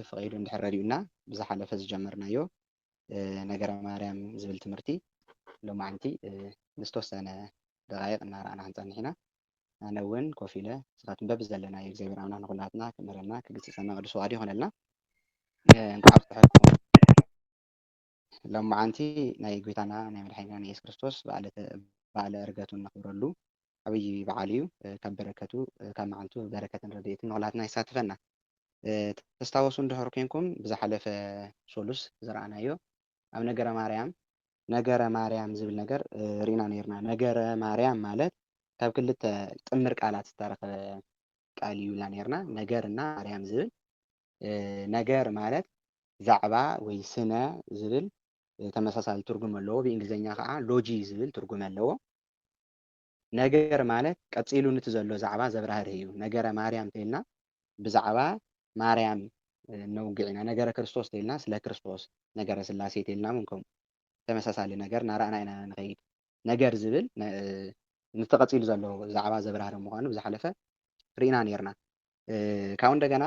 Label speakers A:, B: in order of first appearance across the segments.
A: فقير እንድሕረዲኡና ብዝሓለፈ ዝጀመርናዮ ነገረ ማርያም ዝብል ትምህርቲ ሎማዓንቲ ንዝተወሰነ ደቃይቕ እናረኣና ክንፀንሕ ኢና ኣነ እውን ኮፍ ኢለ ንስኻትኩም በቢ ዘለናዮ እግዚኣብሔር ኣምላኽ ንኩላትና ክምህረና ክግስፀና ቅዱስ ፈቃዱ ይኾነልና እንኳዕ ኣብፅሐኩም ሎማዓንቲ ናይ ጎይታና ናይ መድሓኒትና ኢየሱስ ክርስቶስ በዓለ ዕርገቱ ነኽብረሉ ዓብይ በዓል እዩ ካብ በረከቱ ካብ መዓልቱ በረከትን ረድኤትን ንኩላትና ይሳትፈና ተስታወሱ እንድሕር ኮንኩም ብዝሓለፈ ሶሉስ ዝረኣናዮ ኣብ ነገረ ማርያም ዝብል ነገር ሪእና ነርና ነገረ ማርያም ማለት ካብ ክልተ ጥምር ቃላት ዝተረኸበ ቃል እዩ ኢልና ነርና ነገርና ማርያም ዝብል ነገር ማለት ዛዕባ ወይ ስነ ዝብል ተመሳሳሊ ትርጉም ኣለዎ ብእንግሊዝኛ ከዓ ሎጂ ዝብል ትርጉም ኣለዎ ነገር ማለት ቀፂሉ ነቲ ዘሎ ዛዕባ ዘብራህርህ እዩ ነገረ ማርያም ተይልና ብዛዕባ ማርያም ነውግዕ ኢና ነገረ ክርስቶስ ተይልና ስለ ክርስቶስ ነገረ ስላሴ ተይልና ምንከም ተመሳሳሊ ነገር ናረኣና ኢና ንኸይድ ነገር ዝብል ንተቐፂሉ ዘሎ ዛዕባ ዘብራህርህ ምዃኑ ብዝሓለፈ ርኢና ነርና ካብኡ እንደገና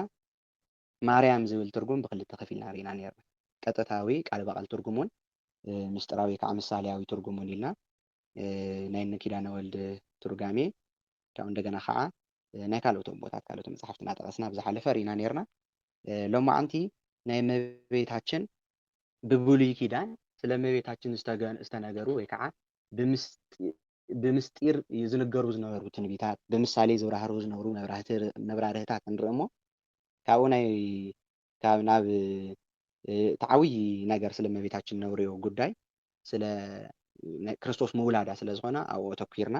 A: ማርያም ዝብል ትርጉም ብክልተ ከፊልና ርኢና ነርና ቀጥታዊ ቃል በቃል ትርጉሙን ምስጢራዊ ከዓ ምሳሌያዊ ትርጉሙን ኢልና ናይ ኪዳነ ወልድ ትርጓሜ ካብኡ እንደገና ከዓ ናይ ካልኦት ቦታት ካልኦት መፅሓፍቲ እናጠቐስና ብዝሓለፈ ርኢና ነርና ሎማዓንቲ ናይ እመቤታችን ብብሉይ ኪዳን ስለ እመቤታችን ዝተነገሩ ወይ ከዓ ብምስጢር ዝንገሩ ዝነበሩ ትንቢታት ብምሳሌ ዝብራህርሁ ዝነበሩ መብራህርህታት ንርኢ እሞ ካብኡ ካብ ናብ ተዓብይ ነገር ስለ እመቤታችን ነብርዮ ጉዳይ ስለ ክርስቶስ ምውላዳ ስለ ዝኾነ ኣብኡ ተኪርና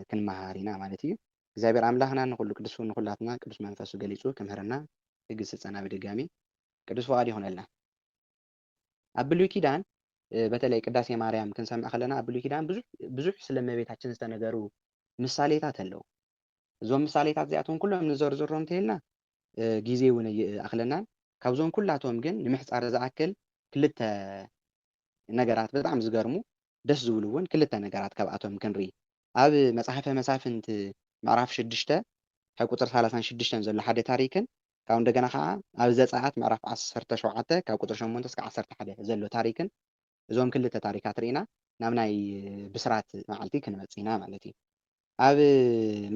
A: ክንመሃር ኢና ማለት እዩ እግዚአብሔር ኣምላኽና ንኩሉ ቅዱስ ንኩላትና ቅዱስ መንፈሱ ገሊፁ ክምህረና ክግስፀና ብድጋሚ ቅዱስ ፈቃዱ ይኾነልና ኣብ ብሉይ ኪዳን በተለይ ቅዳሴ ማርያም ክንሰምዕ ከለና ኣብ ብሉይ ኪዳን ብዙሕ ስለ እመቤታችን ዝተነገሩ ምሳሌታት ኣለዉ እዞም ምሳሌታት እዚኣቶም ኩሎም ንዘርዝሮም እንተይልና ግዜ እውን ይኣኽለናን ካብዞም ኩላቶም ግን ንምሕፃር ዝኣክል ክልተ ነገራት በጣም ዝገርሙ ደስ ዝብሉ እውን ክልተ ነገራት ካብኣቶም ክንርኢ ኣብ መፅሓፈ መሳፍንት ምዕራፍ 6 ካብ ቁፅር 36 ዘሎ ሓደ ታሪክን ካብኡ እንደገና ከዓ ኣብ ዘፀአት ምዕራፍ 17 ካብ ቁፅር 8 እስካብ 11 ዘሎ ታሪክን እዞም ክልተ ታሪካት ርኢና ናብ ናይ ብስራት መዓልቲ ክንመፅእ ኢና ማለት እዩ ኣብ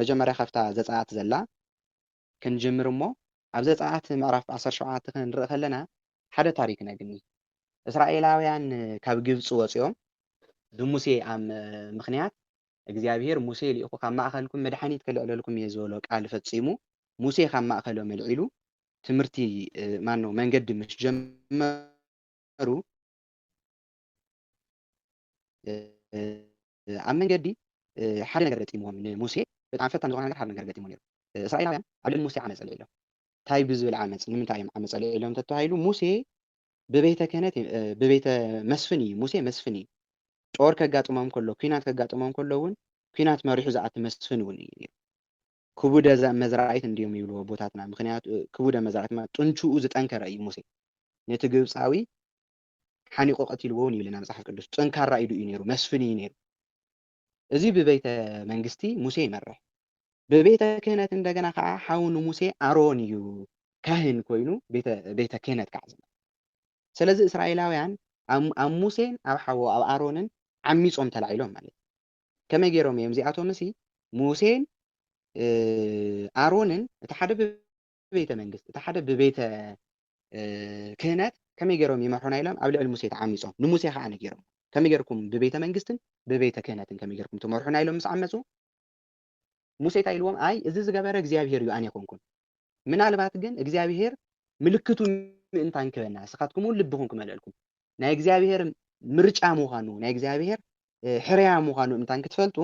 A: መጀመርያ ካብታ ዘፀአት ዘላ ክንጅምር እሞ ኣብ ዘፀአት ምዕራፍ 17 ክንርኢ ከለና ሓደ ታሪክ ነግኒ እስራኤላውያን ካብ ግብፂ ወፂኦም ብሙሴ ኣብ ምክንያት እግዚአብሔር ሙሴ ልኢኹ ካብ ማእኸልኩም መድሓኒት ከልዕለልኩም እየ ዝበሎ ቃል ፈፂሙ ሙሴ ካብ ማእኸሎም ኣልዒሉ ትምህርቲ ማነው መንገዲ ምስ ጀመሩ ኣብ መንገዲ ሓደ ነገር ገጢሞም ንሙሴ በጣም ፈታን ዝኾነ ነገር ሓደ ነገር ገጢሞ ነይሩ እስራኤላውያን ኣብ ልዕሊ ሙሴ ዓመፅ ኣልዒሎም እንታይ ብዝብል ዓመፅ ንምንታይ እዮም ዓመፅ ኣልዒሎም ተተባሂሉ ሙሴ ብቤተ ክህነት ብቤተ መስፍን እዩ ሙሴ መስፍን እዩ ጦር ከጋጥሞም ከሎ ኩናት ከጋጥሞም ከሎ እውን ኩናት መሪሑ ዝኣቲ መስፍን እውን እዩ ነይሩ ክቡደ መዝራእት እንዲዮም ይብልዎ ቦታትና ምክንያቱ ክቡደ መዝራእት ጥንቹኡ ዝጠንከረ እዩ ሙሴ ነቲ ግብፃዊ ሓኒቆ ቀቲልዎ እውን ይብልና መፅሓፍ ቅዱስ ጠንካራ ኢዱ እዩ ነይሩ መስፍን እዩ ነይሩ እዚ ብቤተ መንግስቲ ሙሴ ይመርሕ ብቤተ ክህነት እንደገና ከዓ ሓው ንሙሴ ኣሮን እዩ ካህን ኮይኑ ቤተ ክህነት ከዓ ስለዚ እስራኤላውያን ኣብ ሙሴን ኣብ ሓዎ ኣብ ኣሮንን ዓሚፆም ተላዒሎም ማለት ከመይ ገይሮም እዮም እዚኣቶም እሲ ሙሴን ኣሮንን እቲ ሓደ ብቤተ መንግስቲ እቲ ሓደ ብቤተ ክህነት ከመይ ገይሮም ይመርሑና ኢሎም ኣብ ልዕሊ ሙሴ ተዓሚፆም ንሙሴ ከዓ ነጊሮም ከመይ ጌርኩም ብቤተ መንግስትን ብቤተ ክህነትን ከመይ ጌርኩም ትመርሑና ኢሎም ምስ ዓመፁ ሙሴ እንታይ ኢልዎም ኣይ እዚ ዝገበረ እግዚአብሔር እዩ ኣነ ኣይኮንኩን ምናልባት ግን እግዚአብሔር ምልክቱ ምእንታን ክበና ንስኻትኩም እውን ልብኹም ክመልአልኩም ናይ እግዚአብሔር ምርጫ ምዃኑ ናይ እግዚአብሔር ሕርያ ምዃኑ ምእንታን ክትፈልጡ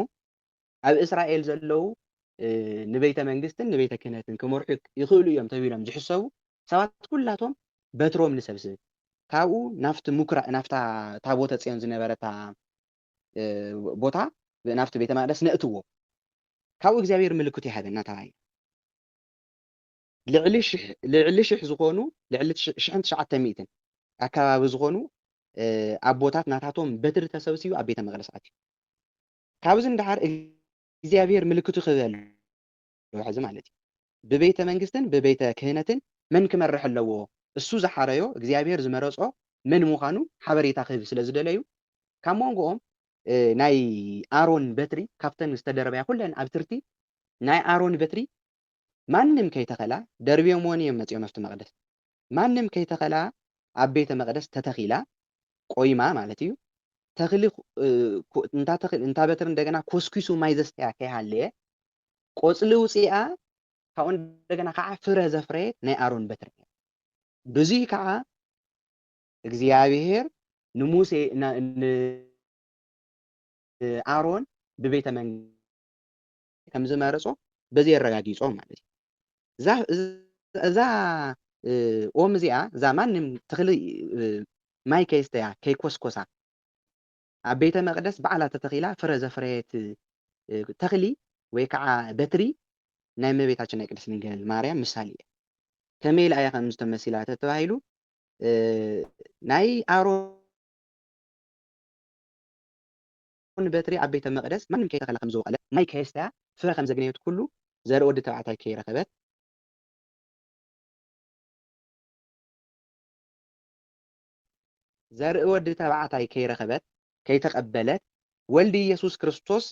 A: ኣብ እስራኤል ዘለው ንቤተ መንግስትን ንቤተ ክህነትን ክመርሑ ይኽእሉ እዮም ተባሂሎም ዝሕሰቡ ሰባት ኩላቶም በትሮም ንሰብስብ ካብኡ ናፍታ ታቦተ ጽዮን ዝነበረታ ቦታ ናፍቲ ቤተ መቅደስ ነእትዎ ካብኡ እግዚአብሔር ምልክቱ ይሃበና ተባሂሉ ልዕሊ 1000 ዝኾኑ ልዕሊ 1900 ኣከባቢ ዝኾኑ ኣቦታት ናታቶም በትሪ ተሰብሲቡ ኣብ ቤተ መቅደስ ኣትዩ ካብዚ እንድሓር እግዚአብሔር ምልክቱ ክህበሉ ሕዚ ማለት እዩ ብቤተ መንግስትን ብቤተ ክህነትን መን ክመርሕ ኣለዎ እሱ ዝሓረዮ እግዚኣብሔር ዝመረፆ መን ምዃኑ ሓበሬታ ክህብ ስለ ዝደለዩ ካብ መንጎኦም ናይ ኣሮን በትሪ ካብተን ዝተደረበያ ኩለን ኣብ ትርቲ ናይ ኣሮን በትሪ ማንም ከይተኸላ ደርብዮምዎን እዮም መፂኦም ኣብቲ መቕደስ ማንም ከይተኸላ ኣብ ቤተ መቕደስ ተተኺላ ቆይማ ማለት እዩ ተኽሊ እንታ በትሪ እንደገና ኮስኪሱ ማይ ዘስተያ ከይሃለየ ቆፅሊ ውፅኣ ካብኡ እንደገና ከዓ ፍረ ዘፍረየት ናይ ኣሮን በትሪ ብዙይ ከዓ እግዚአብሔር ንሙሴ ንኣሮን ብቤተ መንግስት ከም ዝመረፆ በዚ የረጋጊፆም ማለት እዩ እዛ ኦም እዚኣ እዛ ማንም ተኽሊ ማይ ከይስተያ ከይኮስኮሳ ኣብ ቤተ መቅደስ በዓላ ተተኺላ ፍረ ዘፍረየት ተኽሊ ወይ ከዓ በትሪ ናይ እመቤታችን ናይ ቅድስት ድንግል ማርያም ምሳሌ እያ ከመይ ኢላ እያ ከም ዝተመሲላ ተባሂሉ ናይ ኣሮን በትሪ ኣብ ቤተ መቅደስ ማንም ከይተኸላ ከም ዝወቀለ ማይ ከየስተያ ፍረ ከም ዘግነየት ኩሉ ዘርኢ ወዲ ተባዕታይ ከይረኸበት ዘርኢ ወዲ ተባዕታይ ከይረኸበት ከይተቀበለት ወልዲ ኢየሱስ ክርስቶስ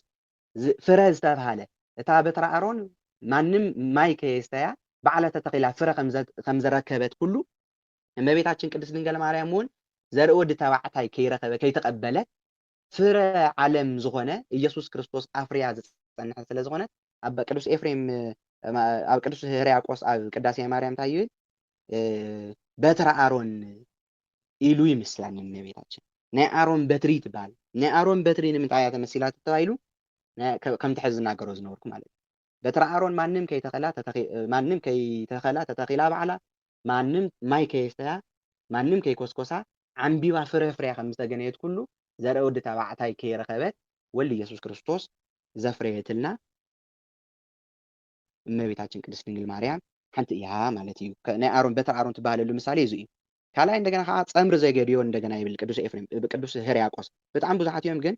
A: ፍረ ዝተባሃለ እታ በትሪ ኣሮን ማንም ማይ ከየስተያ በዓላ ተተኺላ ፍረ ከም ዘረከበት ኩሉ እመቤታችን ቅድስት ድንግል ማርያም እውን ዘርኢ ወዲ ተባዕታይ ከይረኸበ ከይተቀበለት ፍረ ዓለም ዝኾነ ኢየሱስ ክርስቶስ ኣፍርያ ዝፀንሐ ስለ ዝኾነ ኣብ ቅዱስ ኤፍሬም ኣብ ቅዱስ ሕርያቆስ ኣብ ቅዳሴ ማርያም እንታይ ይብል በትረ ኣሮን ኢሉ ይመስላኒ እመቤታችን ናይ ኣሮን በትሪ ትበሃል ናይ ኣሮን በትሪ ንምንታይ እያ ተመሲላ ተባሂሉ ከምቲ ሕዚ ዝናገሮ ዝነበርኩ ማለት እዩ በትረ ኣሮን ማንም ከይተኸላ ተተኺላ በዓላ ማንም ማይ ከየስተያ ማንም ከይኮስኮሳ ዓንቢባ ፍረ ፍርያ ከም ዝተገነየት ኩሉ ዘርኢ ወዲ ተባዕታይ ከይረኸበት ወልዲ ኢየሱስ ክርስቶስ ዘፍረየትልና እመቤታችን ቅድስት ድንግል ማርያም ሓንቲ እያ ማለት እዩ ናይ ኣሮን በትረ ኣሮን ትባሃለሉ ምሳሌ እዚ እዩ ካልኣይ እንደገና ከዓ ፀምሪ ዘገድዮን እንደገና ይብል ቅዱስ ኤፍሬም ቅዱስ ሕርያቆስ በጣም ብዙሓት እዮም ግን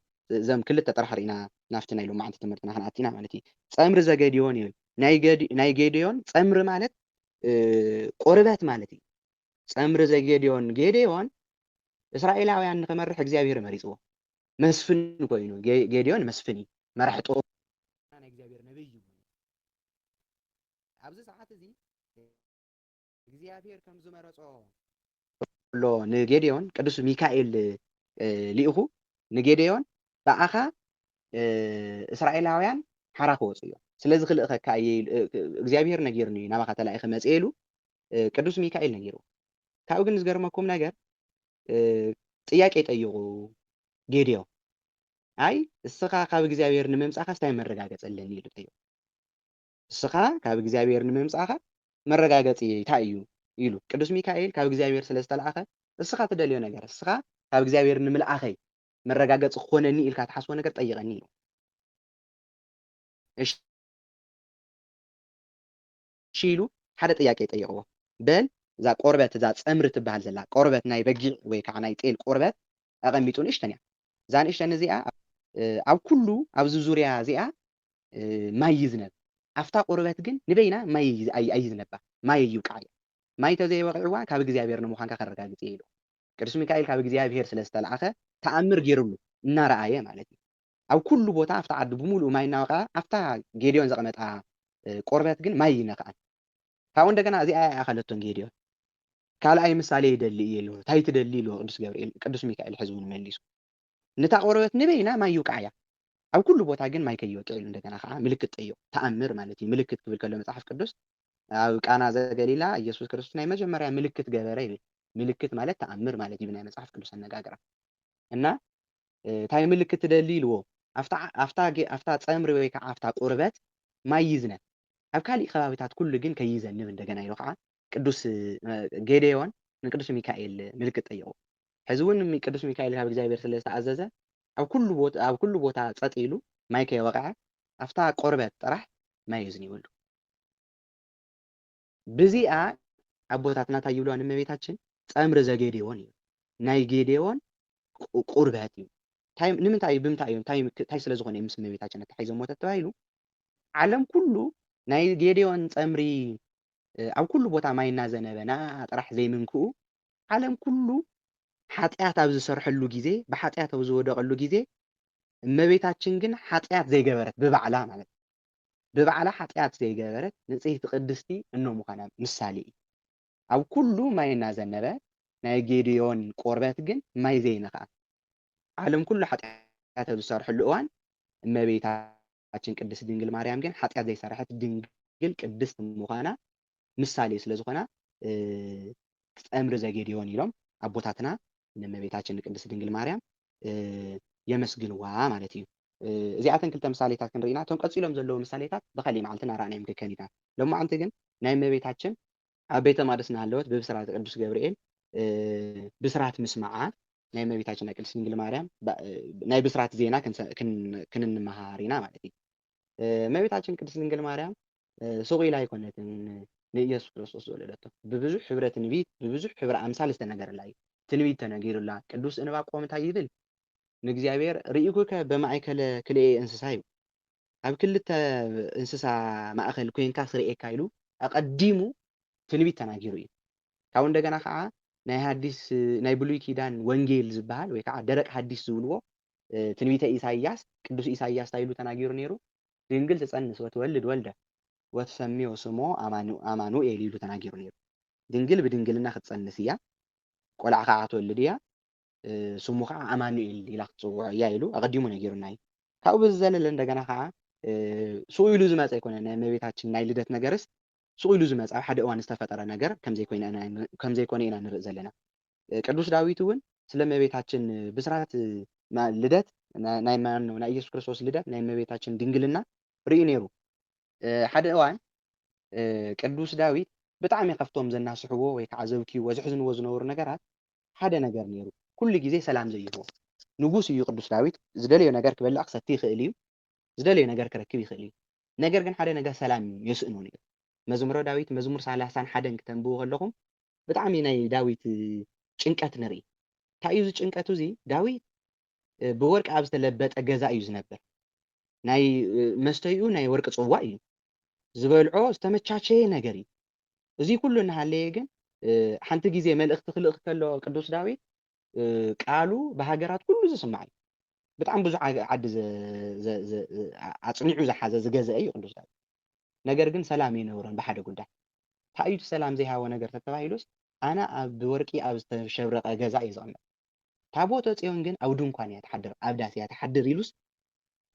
A: ዘም ክልተ ጥራሕ ርኢና ናፍትና ኢሎም ማዓንቲ ትምህርትና ክንኣቲና ማለት እዩ ፀምሪ ዘገድዮን ይብል ናይ ጌድዮን ፀምሪ ማለት ቆርበት ማለት እዩ ፀምሪ ዘገድዮን ጌድዮን እስራኤላውያን ንክመርሕ እግዚአብሔር መሪፅዎ መስፍን ኮይኑ ጌድዮን መስፍን እዩ መራሕጦ ናይ እግዚአብሔር ነብይ እዩ ኣብዚ ሰዓት እዚ እግዚአብሔር ከም ዝመረፆ ሎ ንጌድዮን ቅዱስ ሚካኤል ሊኢኹ ንጌድዮን በኣኻ እስራኤላውያን ሓራ ክወፁ እዮም ስለዚ ክልእኸካ እግዚኣብሔር ነጊርኒ ናባኻ ተላኢኸ መፅእ ኢሉ ቅዱስ ሚካኤል ነጊርዎ ካብኡ ግን ዝገርመኩም ነገር ጥያቄ ጠይቁ ጌድዮ ኣይ እስኻ ካብ እግዚኣብሔር ንምምፃእኻ ስታይ መረጋገፂ ኣለኒ ኢሉ ጠይቁ እስኻ ካብ እግዚኣብሔር ንምምፃእኻ መረጋገፂ እንታይ እዩ ኢሉ ቅዱስ ሚካኤል ካብ እግዚኣብሔር ስለ ዝተለኣኸ እስኻ ትደልዮ ነገር እስኻ ካብ እግዚኣብሔር ንምልኣኸይ መረጋገፂ ክኾነኒ ኢልካ ትሓስቦ ነገር ጠይቀኒ ኢሉ እሺ ኢሉ ሓደ ጥያቄ ጠይቅዎ በል እዛ ቆርበት እዛ ፀምሪ ትበሃል ዘላ ቆርበት ናይ በጊዕ ወይ ከዓ ናይ ጤል ቆርበት ኣቐሚጡ ንእሽተን እያ እዛ ንእሽተን እዚኣ ኣብ ኩሉ ኣብዚ ዙርያ እዚኣ ማይ ይዝነብ ኣፍታ ቆርበት ግን ንበይና ማይ ኣይዝነባ ማይ ይውቃዕ እያ ማይ ተዘይወቂዕዋ ካብ እግዚኣብሔር ንምዃንካ ከረጋግፅ ኢሉ ቅዱስ ሚካኤል ካብ እግዚኣብሔር ስለ ዝተለኣኸ ተኣምር ገይሩሉ እናረኣየ ማለት እዩ ኣብ ኩሉ ቦታ ኣፍታ ዓዲ ብምሉእ ማይ እናወቕዓ ኣፍታ ጌድዮን ዘቐመጣ ቆርበት ግን ማይ ይነኽኣን ካብኡ እንደገና እዚኣ ኣኸለቶን ጌድዮን ካልኣይ ምሳሌ ይደሊ እየ ኢሉ እንታይ ትደሊ ኢሉ ቅዱስ ሚካኤል ሕዝቡ ንመሊሱ ነታ ቆርበት ንበይና ማይ ይውቃዕ እያ ኣብ ኩሉ ቦታ ግን ማይ ከይወቅዕ ኢሉ እንደገና ከዓ ምልክት ጠይቁ ተኣምር ማለት እዩ ምልክት ክብል ከሎ መፅሓፍ ቅዱስ ኣብ ቃና ዘገሊላ ኢየሱስ ክርስቶስ ናይ መጀመርያ ምልክት ገበረ ይብል ምልክት ማለት ተኣምር ማለት እዩ ናይ መፅሓፍ ቅዱስ ኣነጋግራ እና እንታይ ምልክት ትደሊ ኢልዎ ኣፍታ ፀምሪ ወይ ከዓ ኣፍታ ቁርበት ማይ ይዝነብ ኣብ ካሊእ ከባቢታት ኩሉ ግን ከይዘንብ እንደገና ኢሉ ከዓ ቅዱስ ጌድዮን ንቅዱስ ሚካኤል ምልክት ጠይቁ ሕዚ እውን ቅዱስ ሚካኤል ካብ እግዚኣብሔር ስለ ዝተኣዘዘ ኣብ ኩሉ ቦታ ፀጥ ኢሉ ማይ ከይወቅዐ ኣፍታ ቆርበት ጥራሕ ማይ ይዝንበሉ ብዚኣ ኣቦታትና እንታይ ይብልዋ ንእመቤታችን ፀምሪ ዘጌድዮን እዩ ናይ ጌድዮን ቁርበት እዩ ንምንታይ እዩ ብምንታይ እዩ እንታይ ስለ ዝኾነ ምስ እመቤታችን ተታሒዞሞ ተባሂሉ ዓለም ኩሉ ናይ ጌድዮን ፀምሪ ኣብ ኩሉ ቦታ ማይ እናዘነበና ጥራሕ ዘይምንክኡ ዓለም ኩሉ ሓጢኣት ኣብ ዝሰርሐሉ ግዜ ብሓጢኣት ኣብ ዝወደቐሉ ግዜ እመቤታችን ግን ሓጢኣት ዘይገበረት ብባዕላ ማለት ብባዕላ ሓጢኣት ዘይገበረት ንጽሕቲ ቅድስቲ እኖ ምዃና ምሳሌ እዩ። ኣብ ኩሉ ማይ እናዘነበ ናይ ጌድዮን ቆርበት ግን ማይ ዘይነኽኣ ዓለም ኩሉ ሓጢኣት ኣብ ዝሰርሐሉ እዋን እመቤታችን ቅድስት ድንግል ማርያም ግን ሓጢኣት ዘይሰርሐት ድንግል ቅድስት ምዃና ምሳሌ ስለ ዝኾና ክፀምሪ ዘጌድዮን ኢሎም ኣቦታትና ንእመቤታችን ንቅድስት ድንግል ማርያም የመስግንዋ ማለት እዩ። እዚኣተን ክልተ ምሳሌታት ክንርኢና እቶም ቀፂሎም ዘለዉ ምሳሌታት ብካሊእ መዓልቲ እናረኣናዮም ክንከድ ኢና። ሎማዓንቲ ግን ናይ እመቤታችን ኣብ ቤተ መቅደስ እናሃለወት ብብስራት ቅዱስ ገብርኤል ብስራት ምስማዓ ናይ እመቤታችን ናይ ቅድስት ድንግል ማርያም ናይ ብስራት ዜና ክንንመሃር ኢና ማለት እዩ። እመቤታችን ቅድስት ድንግል ማርያም ስቁ ኢላ ኣይኮነትን ንኢየሱስ ክርስቶስ ዝወለደቶ ብብዙሕ ሕብረ ትንቢት ብብዙሕ ሕብረ ኣምሳል ዝተነገረላ እዩ። ትንቢት ተነጊሩላ ቅዱስ ዕንባቆም እንታይ ይብል ንእግዚአብሔር ርኢኩከ በማእከለ ክልኤ እንስሳ እዩ ኣብ ክልተ እንስሳ ማእኸል ኮይንካ ስርኤካ ኢሉ ኣቀዲሙ ትንቢት ተናጊሩ እዩ። ካብኡ እንደገና ከዓ ናይ ብሉይ ኪዳን ወንጌል ዝበሃል ወይ ከዓ ደረቅ ሐዲስ ዝብልዎ ትንቢተ ኢሳይያስ ቅዱስ ኢሳይያስ እንታይ ኢሉ ተናጊሩ ነይሩ ድንግል ትጸንስ ወትወልድ ወልደ ወትሰምዮ ስሞ ኣማኑኤል ኢሉ ተናጊሩ ነይሩ። ድንግል ብድንግልና ክትጸንስ እያ ቆልዓ ከዓ ትወልድ እያ ስሙ ከዓ ኣማኑኤል ኢላ ክትፅውዖ እያ ኢሉ ኣቀዲሙ ነጊሩና እዩ። ካብኡ ብዝዘለለ እንደገና ከዓ ስቁ ኢሉ ዝመፀ ኣይኮነን ናይ እመቤታችን ናይ ልደት ነገርስ ስቁ ኢሉ ዝመፀ ኣብ ሓደ እዋን ዝተፈጠረ ነገር ከምዘይኮነ ኢና ንርኢ ዘለና። ቅዱስ ዳዊት እውን ስለ እመቤታችን ብስራት ልደት ናይ ኢየሱስ ክርስቶስ ልደት ናይ እመቤታችን ድንግልና ርኢ ነይሩ። ሓደ እዋን ቅዱስ ዳዊት ብጣዕሚ ካብቶም ዘናስሕቦ ወይ ከዓ ዘብኪዎ ዘሕዝንዎ ዝነበሩ ነገራት ሓደ ነገር ነይሩ ኩሉ ግዜ ሰላም ዘይህቦ ንጉስ እዩ ቅዱስ ዳዊት ዝደለዮ ነገር ክበልዕ ክሰቲ ይኽእል እዩ ዝደለዮ ነገር ክረክብ ይኽእል እዩ ነገር ግን ሓደ ነገር ሰላም የስእኖ ነይሩ። መዝሙረ ዳዊት መዝሙር 31 ክተንብቡ ከለኹም ብጣዕሚ ናይ ዳዊት ጭንቀት ንርኢ። እንታይ እዩ ጭንቀቱ እዚ ዳዊት ብወርቂ ኣብ ዝተለበጠ ገዛ እዩ ዝነብር ናይ መስተይኡ ናይ ወርቂ ፅዋዕ እዩ ዝበልዖ ዝተመቻቸየ ነገር እዩ። እዚ ኩሉ እናሃለየ ግን ሓንቲ ግዜ መልእክቲ ክልእኽ ከሎ ቅዱስ ዳዊት ቃሉ ብሃገራት ኩሉ ዝስማዕ እዩ። ብጣዕሚ ብዙሕ ዓዲ ኣፅኒዑ ዝሓዘ ዝገዝአ እዩ ቅዱስ ዳዊት። ነገር ግን ሰላም ይነብሮን ብሓደ ጉዳይ እንታይ እዩ ሰላም ዘይሃቦ ነገር ተባሂሉስ ኣነ ኣብ ብወርቂ ኣብ ዝተሸብረቐ ገዛ እዩ ዝቕመጥ ታቦተ ጽዮን ግን ኣብ ድንኳን እያ ትሓድር ኣብ ዳስ እያ ትሓድር ኢሉስ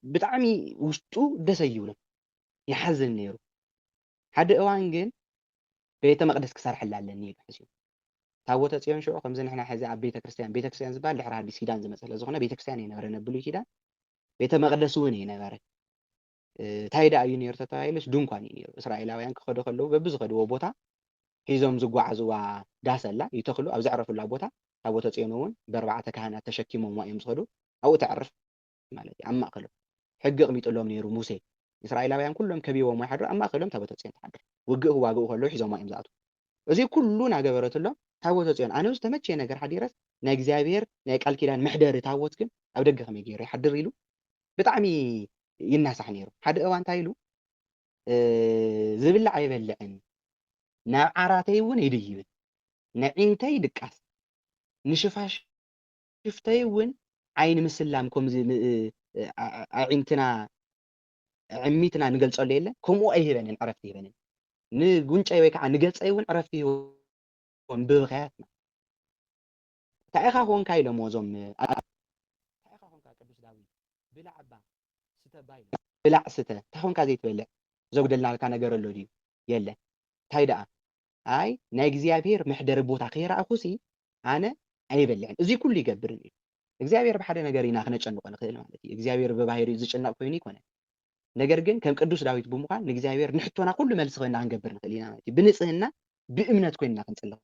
A: ብጣዕሚ ውሽጡ ደስ ኣይብሎ ይሓዝን ነይሩ። ሓደ እዋን ግን ቤተ መቅደስ ክሰርሐላ ኣለኒ ኢሉ ሓሲቡ ታቦተ ጽዮን ሽዑ ከምዚ ንሕና ሕዚ ኣብ ቤተክርስትያን ዝበሃል ድሕሪ ሓዲስ ኪዳን ዝመፀ ስለዝኾነ ቤተክርስትያን ኣይነበረ ብሉይ ኪዳን ቤተ መቅደስ እውን ኣይነበረ እንታይ ዳ እዩ ነይሩ ተባሂሉስ ድንኳን እዩ ነይሩ። እስራኤላውያን ክኸዱ ከለዉ በብዝኸድዎ ቦታ ሒዞም ዝጓዓዝዋ ዳስ ኣላ ይተኽሉ ኣብ ዘዕረፉላ ቦታ ታቦተ ጽዮን እውን ብኣርባዕተ ካህናት ተሸኪሞም እዮም ዝኸዱ ኣብኡ ተዕርፍ ማለት እዩ። ኣብ ማእኸሎም ሕጊ ኣቕሚጡሎም ነይሩ ሙሴ እስራኤላውያን ኩሎም ከቢቦም ይሓድሩ ኣብ ማእኸሎም ታቦተ ጽዮን ትሓድር ውግእ ክዋግኡ ከለዉ ሒዞም እዮም ዝኣትዉ። እዚ ኩሉ እናገበረትሎም ታቦተ ጽዮን ኣነ ዝተመቸየ ነገር ሓዲረስ ናይ እግዚኣብሔር ናይ ቃል ኪዳን ምሕደሪ ታቦት ግን ኣብ ደገ ከመይ ገይሩ ይሓድር ኢሉ ብጣዕሚ ይናሳሕ ነይሩ። ሓደ እዋን እንታይ ኢሉ ዝብላዕ ኣይበልዕን ናብ ዓራተይ እውን ይድይብን ንዒንተይ ድቃስ ንሽፋሽፍተይ እውን ዓይኒ ምስላም ከምዚ ኣዒንትና ዕሚትና ንገልፀሉ የለ ከምኡ ኣይህበንን ዕረፍቲ ይህበንን ንጉንጨይ ወይ ከዓ ንገፀይ እውን ዕረፍቲ ይህቦም ብብኽያት እንታይ ኢኻ ኮንካ ኢሎም እዞም እንታይ ኢኻ ኮንካ ቅዱስ ዳዊት ብላዕ እባ ስተ ባ ኢሎም ብላዕ ስተ እንታይ ኮንካ ዘይትበልዕ ዘጉደልናልካ ነገር ኣሎ ድዩ የለን እንታይ ደኣ ኣይ ናይ እግዚኣብሔር መሕደሪ ቦታ ከይረኣኹሲ ኣነ ኣይበልዕን እዚ ኩሉ ይገብርን እዩ። እግዚኣብሔር ብሓደ ነገር ኢና ክነጨንቆ ንኽእል ማለት እዩ። እግዚኣብሔር ብባህሪኡ ዝጭነቕ ኮይኑ ይኮነን ነገር ግን ከም ቅዱስ ዳዊት ብምዃን ንእግዚኣብሔር ንሕቶና ኩሉ መልሲ ኮይና ክንገብር ንኽእል ኢና ማለት እዩ። ብንጽህና ብእምነት ኮይንና ክንጽልቕ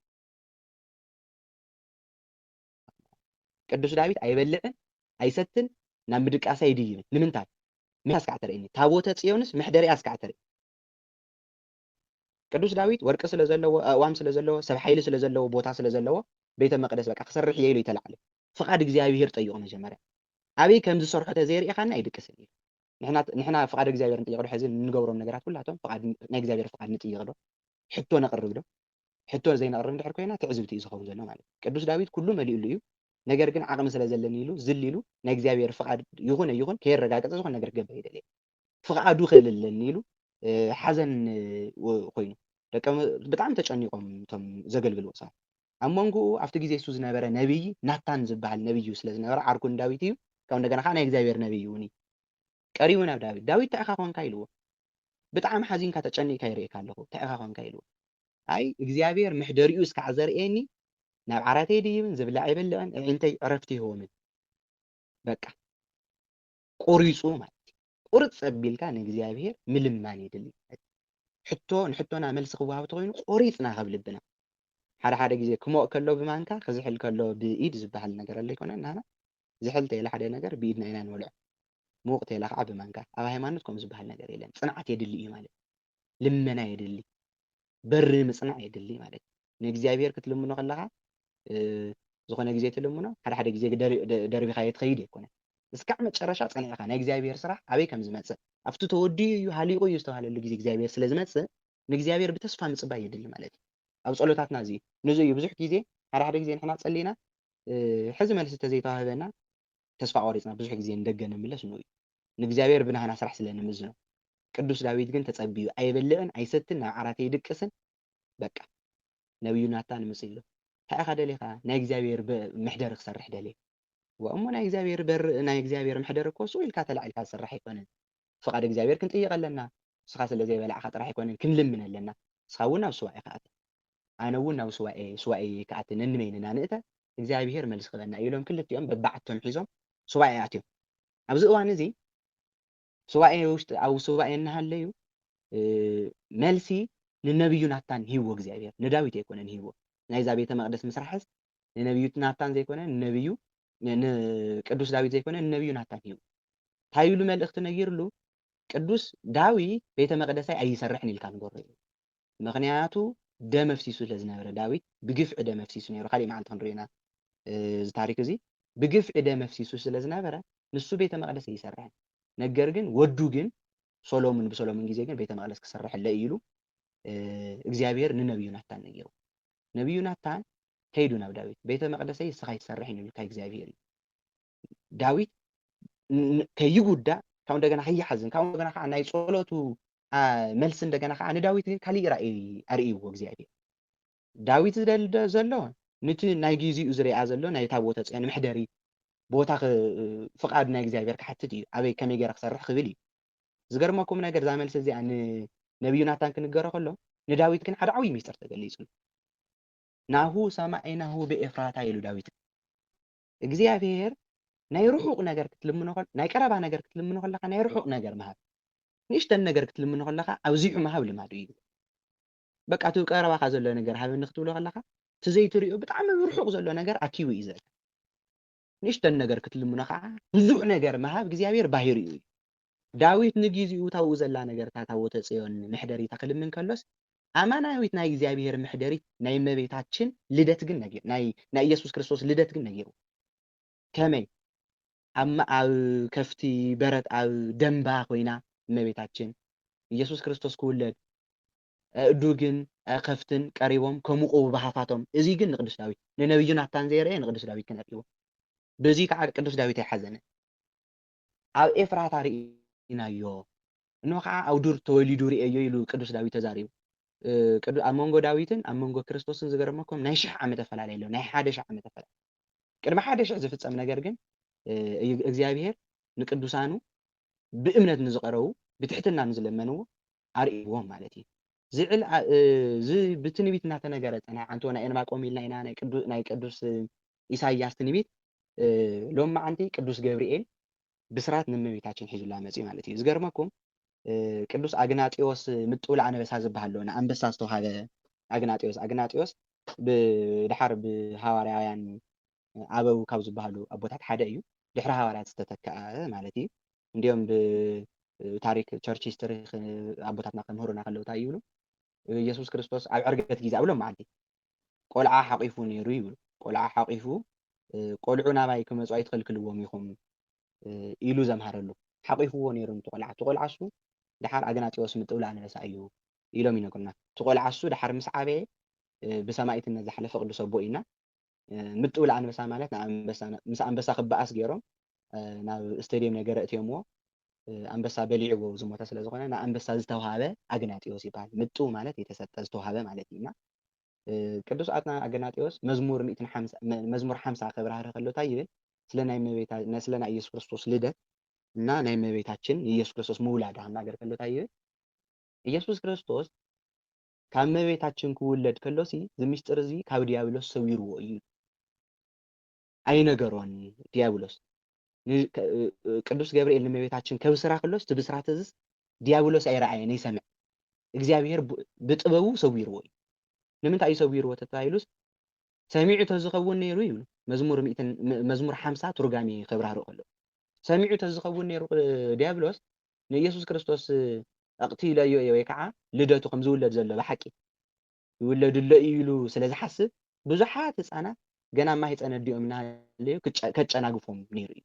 A: ቅዱስ ዳዊት ኣይበልዕን ኣይሰትን ናብ ምድቃሳ ይድይብን ንምንታይ ምሕያስ ከዓ ተርእኒ ታቦተ ጽዮንስ ምሕደሪያ ስካዕ ተርኢ ቅዱስ ዳዊት ወርቂ ስለ ዘለዎ ኣእዋም ስለ ዘለዎ ሰብ ሓይሊ ስለ ዘለዎ ቦታ ስለ ዘለዎ ቤተ መቅደስ በቃ ክሰርሕ እየ ኢሉ ይተላዕለ ፍቓድ እግዚኣብሔር ጠይቁ መጀመርያ ኣበይ ከም ዝሰርሖ ተዘይርኢኻና ይድቅስን እዩ። ንሕና ፍቓድ እግዚኣብሔር ንጥይቕ ዶ ሕዚ እንገብሮም ነገራት ኩላቶም ናይ እግዚኣብሔር ፍቓድ ንጥይቕ ዶ ሕቶ ነቕርብ ዶ ሕቶ ዘይነቕርብ እንድሕር ኮይና ትዕዝብቲ እዩ ዝኸውን ዘሎ ማለት እዩ ቅዱስ ዳዊት ኩሉ መሊኡሉ እዩ ነገር ግን ዓቕሚ ስለ ዘለኒ ኢሉ ዝል ኢሉ ናይ እግዚኣብሔር ፍቓድ ይኹን ኣይኹን ከየረጋገፀ ዝኾነ ነገር ክገብር ይደልየ ፍቓዱ ክህልለኒ ኢሉ ሓዘን ኮይኑ ብጣዕሚ ተጨኒቆም እቶም ዘገልግልዎ ሰባት ኣብ መንጎኡ ኣብቲ ግዜ እሱ ዝነበረ ነቢይ ናታን ዝበሃል ነቢይ ስለ ዝነበረ ዓርኩን ዳዊት እዩ ካብ እንደገና ከዓ ናይ እግዚኣብሔር ነቢይ እውን እዩ ቀሪቡ ናብ ዳዊት ዳዊት እንታይ ኢኻ ኮንካ ኢልዎ ብጣዕሚ ሓዚንካ ተጨኒቕካ ይርአካ ኣለኹ እንታይ ኢኻ ኮንካ ኢልዎ ኣይ እግዚኣብሔር ምሕደሪኡ እስካዕ ዘርኤኒ ናብ ዓራተይ ድይብን ዝብላዕ ይበልዕን ዕንተይ ዕረፍቲ ይህቦምን በቃ ቆሪፁ ማለት እዩ ቁርፅ ኣቢልካ ንእግዚኣብሔር ምልማን የድሊ ሕቶ ንሕቶና መልሲ ክወሃብ ተኮይኑ ቆሪፅና ካብ ልብና ሓደ ሓደ ግዜ ክሞቕ ከሎ ብማንካ ክዝሕል ከሎ ብኢድ ዝበሃል ነገር ኣሎ ይኮነን ናና ዝሕል ተኢላ ሓደ ነገር ብኢድና ኢና ንበልዖ ምውቕ ተኢላ ከዓ ብማንካ ኣብ ሃይማኖት ከምኡ ዝበሃል ነገር የለን ፅንዓት የድሊ እዩ ማለት ልመና የድሊ በሪ ምፅናዕ የድሊ ማለት ንእግዚኣብሔር ክትልምኖ ከለካ ዝኾነ ግዜ ትልምኖ ሓደ ሓደ ግዜ ደርቢኻ የትኸይድ ኣይኮነን እስካዕ መጨረሻ ፀኒዕካ ናይ እግዚኣብሔር ስራሕ ኣበይ ከም ዝመፅእ ኣብቲ ተወዲኡ እዩ ሃሊቑ እዩ ዝተባሃለሉ ግዜ እግዚኣብሔር ስለ ዝመፅእ ንእግዚኣብሔር ብተስፋ ምፅባይ የድሊ ማለት እዩ ኣብ ጸሎታትና እዚ ንዙ እዩ ብዙሕ ግዜ ሓደ ሓደ ግዜ ንሕና ጸሊና ሕዚ መልሲ ተዘይተዋህበና ተስፋ ቆሪፅና ብዙሕ ግዜ እንደገ ንምለስ ነው እዩ ንእግዚኣብሔር ብናህና ስራሕ ስለ ንምዝኖ ቅዱስ ዳዊት ግን ተጸቢዩ ኣይበልዕን ኣይሰትን ናብ ዓራተይ ይድቅስን በቃ ነቢዩ ናታን ምፅ ኢሉ እንታይ ኢኻ ደሊኻ ናይ እግዚኣብሔር ምሕደሪ ክሰርሕ ደልየ ወእሞ ናይ እግዚኣብሔር ምሕደሪ እኮ ስኡ ኢልካ ተላዒልካ ዝስራሕ ኣይኮነን ፍቓድ እግዚኣብሔር ክንጥይቕ ኣለና ንስኻ ስለ ዘይበላዕካ ጥራሕ ኣይኮነን ክንልምን ኣለና ንስኻ እውን ናብ ስዋዕ ኢኻ ኣነ እውን ናብ ስዋኤ ከኣቲ ነንመይንና ንእተ እግዚኣብሔር መልሲ ክበና ኢሎም ክልቲኦም በባዓቶም ሒዞም ስዋኤ ኣትዮም ኣብዚ እዋን እዚ ስዋኤ ውሽጢ ኣብ ስዋኤ እናሃለዩ መልሲ ንነቢዩ ናታን ሂብዎ እግዚኣብሔር ንዳዊት ኣይኮነን ሂብዎ ናይዛ ቤተ መቅደስ ምስራሕስ ንነቢዩ ናታን ዘይኮነ ንነቢዩ ንቅዱስ ዳዊት ዘይኮነ ንነቢዩ ናታን ሂቡ እንታይ ኢሉ መልእኽቲ ነጊርሉ ቅዱስ ዳዊት ቤተ መቅደሳይ ኣይሰርሕን ኢልካ ንገሮ እዩ ምክንያቱ ደም ኣፍሲሱ ስለ ዝነበረ ዳዊት ብግፍዒ ደም ኣፍሲሱ ነይሩ ካሊእ መዓልቲ ክንሪኢና እዚ ታሪክ እዚ ብግፍዒ ደም ኣፍሲሱ ስለ ዝነበረ ንሱ ቤተ መቅደስ ኣይሰርሕን ነገር ግን ወዱ ግን ሶሎሞን ብሶሎሞን ግዜ ግን ቤተ መቅደስ ክሰርሐለ ኢሉ እግዚኣብሔር ንነቢዩ ናታን ነጊሩ ነቢዩ ናታን ከይዱ ናብ ዳዊት ቤተ መቅደሰይ እስኻ ይሰርሕ ይብልካ እግዚኣብሔር እዩ ዳዊት ከይጉዳእ ካብ እንደገና ከይሓዝን ካብ እንደገና ከዓ ናይ ጸሎቱ መልሲ እንደገና ከዓ ንዳዊት ግን ካሊእ ራእይ ኣርእይዎ እግዚኣብሔር ዳዊት ዝደሊ ዘሎ ነቲ ናይ ግዜኡ ዝረኣ ዘሎ ናይ ታቦተ ጽዮን ምሕደሪ ቦታ ፍቃድ ናይ እግዚኣብሔር ክሓትት እዩ ኣበይ ከመይ ገይረ ክሰርሕ ክብል እዩ ዝገርመኩም ነገር ዛ መልሲ እዚኣ ንነቢዩ ናታን ክንገሮ ከሎ ንዳዊት ግን ሓደ ዓብይ ሚስጥር ተገሊጹ ናሁ ሰማዕናሁ ብኤፍራታ ኢሉ ዳዊት እግዚኣብሔር ናይ ርሑቕ ነገር ክትልምኖ ከለካ ናይ ቀረባ ነገር ክትልምኖ ከለካ ናይ ርሑቕ ነገር መሃብ ንእሽተን ነገር ክትልምኖ ከለካ ኣብዚሑ መሃብ ልማዱ እዩ በቃ እቲ ቀረባካ ዘሎ ነገር ሃብኒ ክትብሎ ከለካ እቲ ዘይትሪኦ ብጣዕሚ ርሑቕ ዘሎ ነገር ኣኪቡ እዩ ዘለ ንእሽተን ነገር ክትልምኖ ከዓ ብዙሕ ነገር መሃብ እግዚኣብሔር ባሂር እዩ ዳዊት ንግዚኡ ታብኡ ዘላ ነገር ታቦተ ጽዮን ምሕደሪታ ክልምን ከሎስ ኣማናዊት ናይ እግዚኣብሔር ምሕደሪት ናይ እመቤታችን ልደት ግን ነጊሩ ናይ ኢየሱስ ክርስቶስ ልደት ግን ነጊሩ ከመይ ኣብ ከፍቲ በረት ኣብ ደንባ ኮይና እመቤታችን ኢየሱስ ክርስቶስ ክውለድ እዱግን ከፍትን ቀሪቦም ከምቁ ባህፋቶም እዚ ግን ንቅዱስ ዳዊት ንነቢዩ ናታን ዘይረአየ ንቅዱስ ዳዊት ክነሪእዎ በዚ ከዓ ቅዱስ ዳዊት ኣይሓዘነ ኣብ ኤፍራታ ርኢናዮ እኖ ከዓ ኣብ ዱር ተወሊዱ ርአዮ ኢሉ ቅዱስ ዳዊት ተዛሪቡ ኣብ መንጎ ዳዊትን ኣብ መንጎ ክርስቶስን ዝገርመኩም ናይ 1000 ዓመት ኣፈላላይ ኣሎ ናይ 1000 ዓመት ኣፈላላይ ቅድሚ 1000 ዝፍጸም ነገር ግን እግዚኣብሔር ንቅዱሳኑ ብእምነት ንዝቀረቡ ብትሕትና ንዝለመንዎ ኣርእይዎም ማለት እዩ ዝዕል ዝ ብትንቢት እናተነገረ ፀና አንተ ናይ ዕንባቆም ኢልና ኢና ናይ ቅዱስ ኢሳይያስ ትንቢት ሎም ማዓንቲ ቅዱስ ገብርኤል ብስራት ንእመቤታችን ሒዙላ መፅኡ ማለት እዩ ዝገርመኩም ቅዱስ አግናጢዮስ ምጥውል ኣንበሳ ዝበሃል ሎ ንኣንበሳ ዝተውሃበ አግናጢዮስ ብድሓር ብሃዋርያውያን ኣበው ካብ ዝበሃሉ ኣቦታት ሓደ እዩ ድሕሪ ሃዋርያት ዝተተክአ ማለት እዩ እንዲኦም ብታሪክ ቸርች ሂስትሪ ኣቦታትና ከምህሩና ከለው እንታይ ይብሉ ኢየሱስ ክርስቶስ ኣብ ዕርገት ግዜ ኣብሎም ማዓንቲ ቆልዓ ሓቂፉ ነይሩ ይብሉ ቆልዓ ሓቂፉ ቆልዑ ናባይ ክመፁ ኣይትከልክልዎም ኢኹም ኢሉ ዘምሃረሉ ሓቂፍዎ ነይሩ እንትቆልዓ እሱ ድሓር አግናጢዮስ ምጥውል ኣንበሳ እዩ ኢሎም ይነግሩና እቲ ቆልዓ እሱ ድሓር ምስ ዓበየ ብሰማይትነት ዝሓለፈ ቅዱስ ኣቦ ኢና ምጥውል ኣንበሳ ማለት ምስ ኣንበሳ ክበኣስ ገይሮም ናብ ስቴድየም ነገር እትዮምዎ ኣንበሳ በሊዕዎ ዝሞተ ስለ ዝኾነ ንኣንበሳ ዝተውሃበ ኣግናጢዎስ ይበሃል። ምጡው ማለት የተሰጠ ዝተውሃበ ማለት እዩ እና ቅዱስ ኣግናጢዎስ መዝሙር 50 ከብራህርህ ከሎ እንታይ ይብል ስለ ናይ ኢየሱስ ክርስቶስ ልደት እና ናይ እመቤታችን ኢየሱስ ክርስቶስ ምውላድ ክናገር ከሎ እንታይ ይብል ኢየሱስ ክርስቶስ ካብ እመቤታችን ክውለድ ከሎሲ ዝምስጥር እዚ ካብ ዲያብሎስ ሰዊርዎ እዩ ኣይነገሮን ዲያብሎስ ቅዱስ ገብርኤል ንእመቤታችን ከብስራ ከሎስ እቲ ብስራት እዚ ዲያብሎስ ኣይረኣየን ኣይሰምዕ እግዚኣብሔር ብጥበቡ ሰዊርዎ እዩ ንምንታይ እዩ ሰዊርዎ ተባሂሉስ ሰሚዑ ተዝኸውን ነይሩ ይብሉ መዝሙር 50 ትርጓሜ ከብራህርኡ ከሎ ሰሚዑ ተዝኸውን ነይሩ ዲያብሎስ ንኢየሱስ ክርስቶስ ኣቕቲለዮ ወይ ከዓ ልደቱ ከም ዝውለድ ዘሎ ብሓቂ ይውለድሎ ኢሉ ስለ ዝሓስብ ብዙሓት ህፃናት ገና ማህፀነ ዲኦም እናሃለዩ ከጨናግፎም ነይሩ እዩ